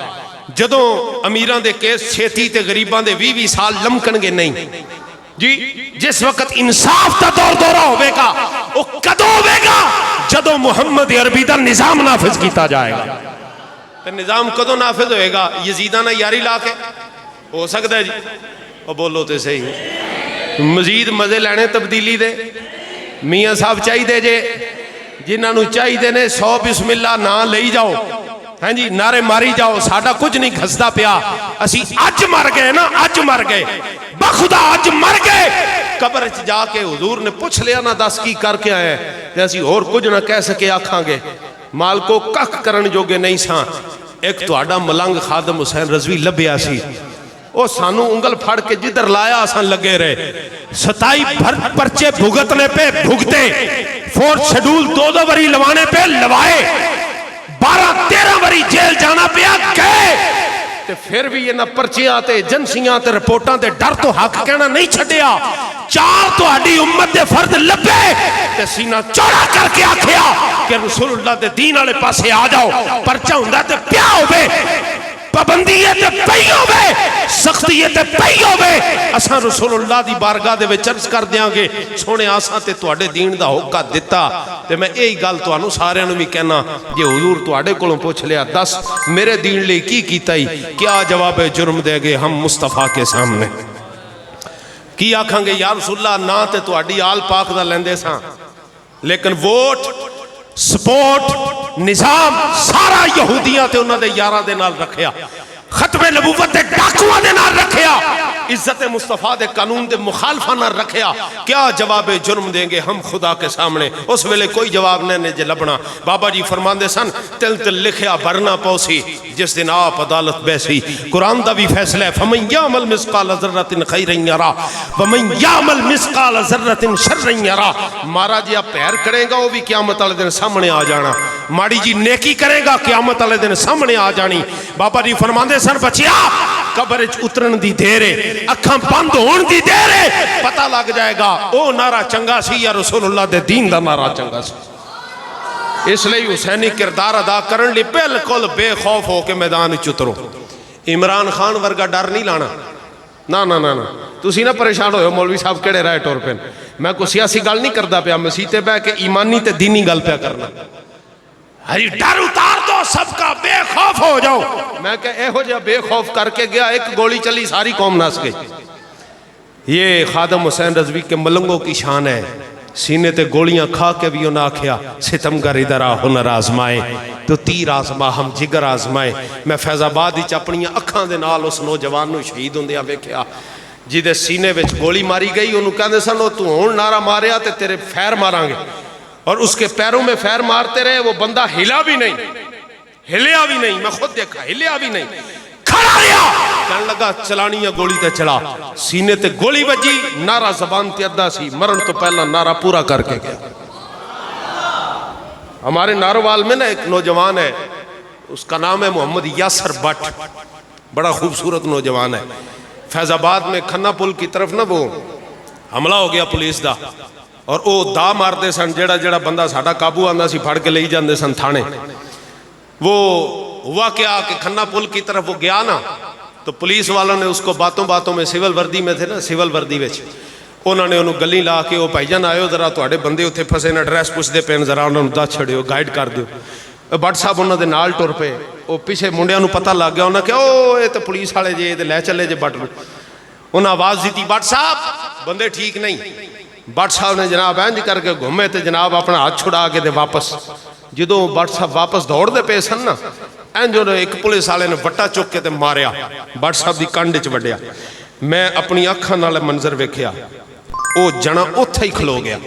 جدو امیران دے کیس چھیتی تے غریبان دے 20 سال لمکن گے نہیں جی، جس وقت انصاف دا دورہ ہوئے گا وہ کدوں ہوئے گا؟ جدو محمد عربی دا نظام نافذ کیتا جائے گا۔ تو نظام کدوں نافذ ہوئے گا؟ یزیدانہ یاری لا کے ہو سکتا ہے جی؟ وہ بولو تے صحیح، مزید مزے لینے تبدیلی دے میاں صاحب چاہی دے جے، جنہاں نو چاہی دے نے 100 بسم اللہ نہ لئی جاؤ، ہاں جی نعرے ماری جاؤ، ساڈا کچھ نہیں گھسدا پیا، اسی اج مر گئے نا، اج مر گئے بخدا، اج مر گئے۔ قبر وچ جا کے حضور نے پوچھ لیا نا 10 کی کر کے آئے تے اسی اور کچھ نہ کہہ سکے آکھاں گے مال کو کک کرن جوگے نہیں ساں۔ ایک تہاڈا ملنگ خادم حسین رضوی لبیا سی، او سانو انگل پھڑ کے جدھر لایا آسان لگے رہے، 27 پرچے بھگتنے پہ بھگتے، 4 شیڈول 2 وری لوانے پہ لوائے، 12-13 وری جیل جانا پیا گئے، تے پھر بھی یہ نہ پرچے آتے جنسیاں تے رپورٹاں تے ڈر تو حق کہنا نہیں چھڑیا۔ 4 تو ہڈی امت دے فرد لبے تے سینہ چوڑا کر کے آکھیا کہ رسول اللہ دے دین والے پاسے آ جاؤ، پرچہ ہوندا تے پیا ہوے، پابندی ہے تے پئی ہوے، سختی ہے تے پئی ہوے، اساں رسول اللہ دی بارگاہ دے وچ عرض کر دیاں گے سونے آساں تے تواڈے دین دا حکم دتا۔ تے میں یہی گل تانوں سارے نوں بھی کہنا، جے حضور تواڈے کولوں پوچھ لیا 10 میرے دین لئی کی کیتا ہی، کیا جواب جرم دے گے ہم مصطفیٰ کے سامنے؟ کی آکھاں گے یا رسول اللہ نہ تے تواڈی آل پاک دا لیندے ساں، لیکن ووٹ سپورٹ نظام سارا یہودیاں تے انہاں دے یاراں دے نال رکھیا، ختم نبوت دے ڈاکواں دے نال رکھیا، عزت مصطفیٰ دے قانون دے مخالفہ نہ رکھیا، کیا جواب جرم دیں گے ہم خدا کے سامنے؟ اس ویلے کوئی جواب نہیں جے لبنا۔ بابا جی فرماندے سن تل تل لکھیا بھرنا پوسی، جس دن آپ عدالت بیسی۔ قرآن دا بھی فیصلہ ہے فمن یعمل مثقال ذرۃ خیرا یرا ومن یعمل مثقال ذرۃ شرا یرا۔ مارا جی آپ پیر کرے گا وہ بھی قیامت والے دن سامنے آ جانا، ماڑی جی نیکی کرے گا قیامت والے دن سامنے آ جانی۔ بابا جی فرماندے سن بچیا قبر وچ اترن دی دیر ہے، اکھاں بند ہون دی دیر ہے، پتہ لگ جائے گا او نعرہ چنگا سی یا رسول اللہ دے دین دا نعرہ چنگا سی۔ اس لئے حسینی کردار ادا کرن لی بالکل بے خوف ہو کے میدان وچ اترو۔ عمران خان ورگا ڈر نہیں لانا، نا نا نا نا، تسی نہ پریشان ہوئے مولوی صاحب کیڑے رائے ٹور پہ، میں کوئی سیاسی گل نہیں کردا پیا، مسیح تے بیٹھ کے ایمانی تے دینی گل پیا کرنا۔ ہری ڈر اتار دو سب کا، بے خوف ہو جاؤ۔ میں کہ اے ہو جا بے خوف کر کے گیا، ایک گولی چلی ساری قوم نس گئی۔ یہ خادم حسین رضوی کے ملنگوں کی شان ہے، سینے تے گولیاں کھا کے بھی انہاں آکھیا ستمگر ادھر آ ہنر آزمائے تو تیر آزما ہم جگر آزمائے۔ میں فیض آباد وچ اپنیاں اکھاں دے نال اس نوجوان نو شہید ہوندیاں ویکھیا، جدے سینے وچ گولی ماری گئی، انہوں کہندے سن تو ہن نعرہ ماریا تے تیرے فیر ماراں گے، اور اس کے پیروں میں فیر مارتے رہے، وہ بندہ ہلا بھی نہیں، ہلیا بھی نہیں، میں خود دیکھا ہلیا بھی نہیں، کھڑا رہا کہنے لگا چلانی ہے گولی تے چلا سینے تے گولی بجی نعرہ زبان تے ادا سی مرن تو پہلا نعرہ پورا کر کے گیا ہمارے ناروال میں نا ایک نوجوان ہے اس کا نام ہے محمد یاسر بٹ بڑا خوبصورت نوجوان ہے فیض آباد میں کھنا پل کی طرف نا وہ حملہ ہو گیا پولیس دا اور وہ دا مارتے سن جڑا بندہ ساڈا قابو آندا سی پھڑ کے لے جاندے سن تھانے وہ ہوا کیا کہ کھنا پل کی طرف وہ گیا نا تو پولیس والوں نے اس کو باتوں میں سول وردی میں تھے نا سول وردی وچ انہوں نے انہوں گلی لا کے وہ بھائی جان آئے ذرا تواڈے بندے اتنے پھسے نے ایڈریس پوچھتے پے ذرا انہوں نے دس چھڑیو گائیڈ کر دیو بٹ صاحب انہوں دے نال ٹر پے وہ پیچھے منڈیاں نو پتہ لگ گیا انہوں نے کہا او یہ تو پولیس والے جے تے لے چلے جے بٹ نو انہوں آواز دیتی بٹ صاحب بندے ٹھیک نہیں بٹ صاحب نے جناب اینج کر کے گھومے تے جناب اپنا ہاتھ چھڑا کے دے واپس جدوں بٹ صاحب واپس دوڑ دے پے سن نا اینج انہوں ایک پولیس والے نے وٹا چک کے تے ماریا بٹ صاحب دی کنڈ وچ وڈیا میں اپنی اکھاں نال منظر ویکھیا او جنا اوتھے ہی کھلو گیا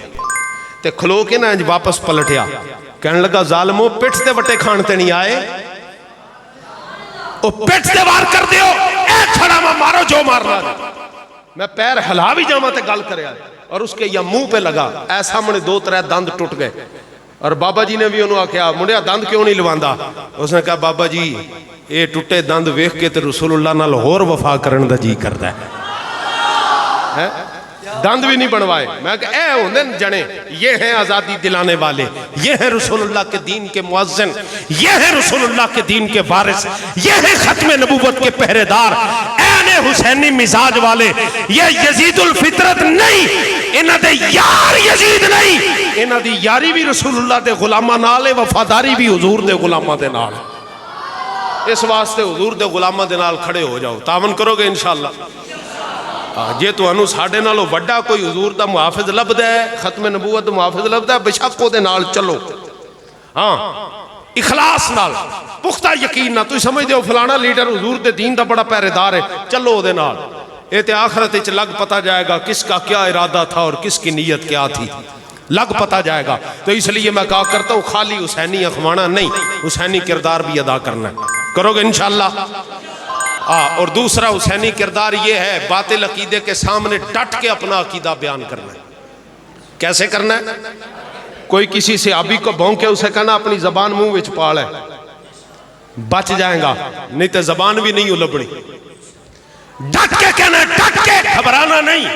تے کھلو کے نا انج واپس پلٹیا کہنے لگا ظالمو پٹھ تے وٹے کھان تے نہیں آئے او پٹھ تے وار کر دیو اے کھڑا میں مارو جو مارنا میں پیر ہلا بھی جاواں تے گل کریا اور اس کے یا منہ پہ لگا ایسا منے 2-3 دند ٹوٹ گئے اور بابا جی نے بھی انہوں آکھیا منڈیا دند کیوں نہیں لواندا اس نے کہا بابا جی اے ٹوٹے دند ویکھ کے تے رسول اللہ نال ہور وفا کرن دا جی کردا ہے دند بھی نہیں بنوائے میں کہا اے ہوندے جنے یہ ہیں آزادی دلانے والے یہ ہیں رسول اللہ کے دین کے مؤذن یہ ہیں رسول اللہ کے دین کے وارث یہ ہیں ختم نبوت کے پہرے دار این حسینی مزاج والے یہ یزید الفطرت نہیں انہاں دے یار یزید نہیں انہاں دی یاری بھی رسول اللہ دے غلاماں نال ہے وفاداری بھی حضور دے غلاماں دے نال اس واسطے حضور دے غلاماں دے نال کھڑے ہو جاؤ تعاون کرو گے انشاءاللہ جے تو انو ساڑھے نالو وڈا کوئی حضور دا محافظ لبدا ہے ختم نبوت دا محافظ لبدا ہے بشک کو دے نال چلو ہاں اخلاص نال پختہ یقین نہ تو سمجھ دے ہو فلانا لیڈر حضور دے دین دا بڑا پہرے دار ہے چلو دے نال اے تے آخرت اچ لگ پتا جائے گا کس کا کیا ارادہ تھا اور کس کی نیت کیا تھی لگ پتا جائے گا تو اس لیے میں کہا کرتا ہوں خالی حسینی اخوانا نہیں حسینی کردار بھی ادا کرنا ہے کرو گے انشاءاللہ اور دوسرا حسینی کردار یہ ہے باطل عقیدے کے سامنے ڈٹ کے اپنا عقیدہ بیان کرنا ہے کیسے کرنا ہے کوئی کسی صحابی کو بھونکے اسے کہنا اپنی زبان منہ وچ پال ہے بچ جائیں گا نہیں تو زبان بھی نہیں البڑی ڈٹ کے کہنا ہے ڈٹ کے گھبرانا نہیں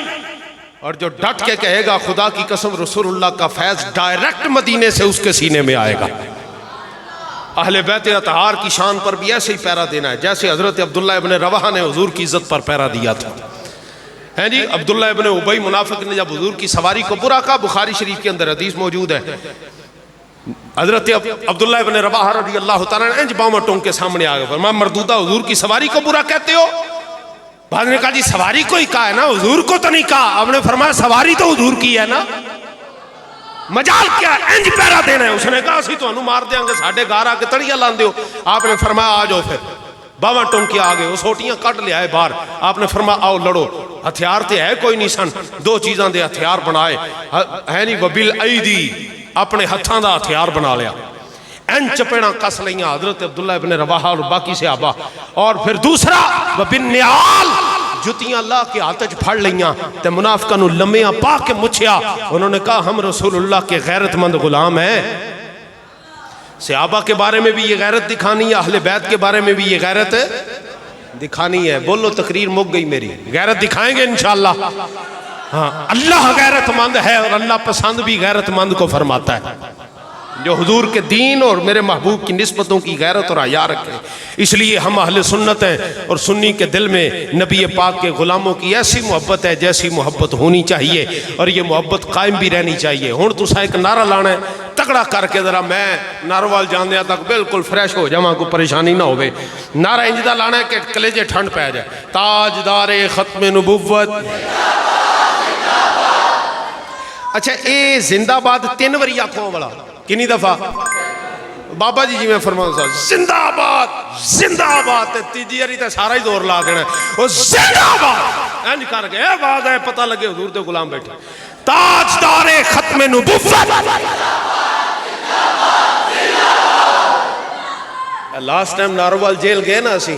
اور جو ڈٹ کے کہے گا خدا کی قسم رسول اللہ کا فیض ڈائریکٹ مدینے سے اس کے سینے میں آئے گا اہل بیت اطہار کی شان پر بھی ایسے ہی پیرا دینا ہے جیسے حضرت عبداللہ ابن رواحہ نے حضور کی عزت پر پیرا دیا تھا ہیں جی عبداللہ ابن ابی منافق نے جب حضور کی سواری کو برا کہا بخاری شریف کے اندر حدیث موجود ہے حضرت عبداللہ ابن رواحہ رضی اللہ تعالیٰ نے انج باؤں کے سامنے آگے فرمایا مردودہ حضور کی سواری کو برا کہتے ہو بعد نے کہا جی سواری کو ہی کہا ہے نا حضور کو تو نہیں کہا آپ نے فرمایا سواری تو حضور کی ہے نا مجال کیا انج پیرا دینا ہے اس نے کہا اسی تو انو مار دیں گے ساڑھے گارا کے تڑیا لان دیو آپ نے فرمایا آ جاؤ پھر باواں ٹونکے آگے وہ سوٹیاں کٹ لے آئے باہر آپ نے فرمایا آؤ لڑو ہتھیار تے ہے کوئی نہیں سن 2 چیزاں دے ہتھیار بنائے ہے نہیں وبل ایدی اپنے ہتھاں دا ہتھیار بنا لیا این چپیڑاں کس لیاں حضرت عبداللہ ابن رواحہ اور باقی صحابہ اور پھر دوسرا وبن نیال جتیاں اللہ کے ہاتھ پھڑ لیاں تے منافقہ نو لمیاں پا کے مچھیا انہوں نے کہا ہم رسول اللہ کے غیرت مند غلام ہیں صحابہ کے بارے میں بھی یہ غیرت دکھانی ہے اہل بیت کے بارے میں بھی یہ غیرت دکھانی ہے بولو تقریر مک گئی میری غیرت دکھائیں گے انشاءاللہ ہاں اللہ غیرت مند ہے اور اللہ پسند بھی غیرت مند کو فرماتا ہے جو حضور کے دین اور میرے محبوب کی نسبتوں کی غیرت اور حیا رکھے اس لیے ہم اہل سنت ہیں اور سنی کے دل میں نبی پاک کے غلاموں کی ایسی محبت ہے جیسی محبت ہونی چاہیے اور یہ محبت قائم بھی رہنی چاہیے ہون تو سا ایک نعرہ لانا ہے تگڑا کر کے ذرا میں ناروال جان دیا تک بالکل فریش ہو جاواں کوئی پریشانی نہ ہوئے نعرہ انجدہ لانا ہے کہ کلیجے ٹھنڈ پہ جائے تاجدار ختم نبوت اچھا اے زندہ باد 3 وری آنکھوں والا کنی دفعہ بابا جی میں فرماؤں سا زندہ آباد تیجی یاری تے سارا ہی دور لا دینا ہے زندہ آباد انج کر کے اے بات ہے پتہ لگے حضور دے غلام بیٹھے تاجدار ختم نبوت لاسٹ ٹائم ناروال جیل گئے نا اسی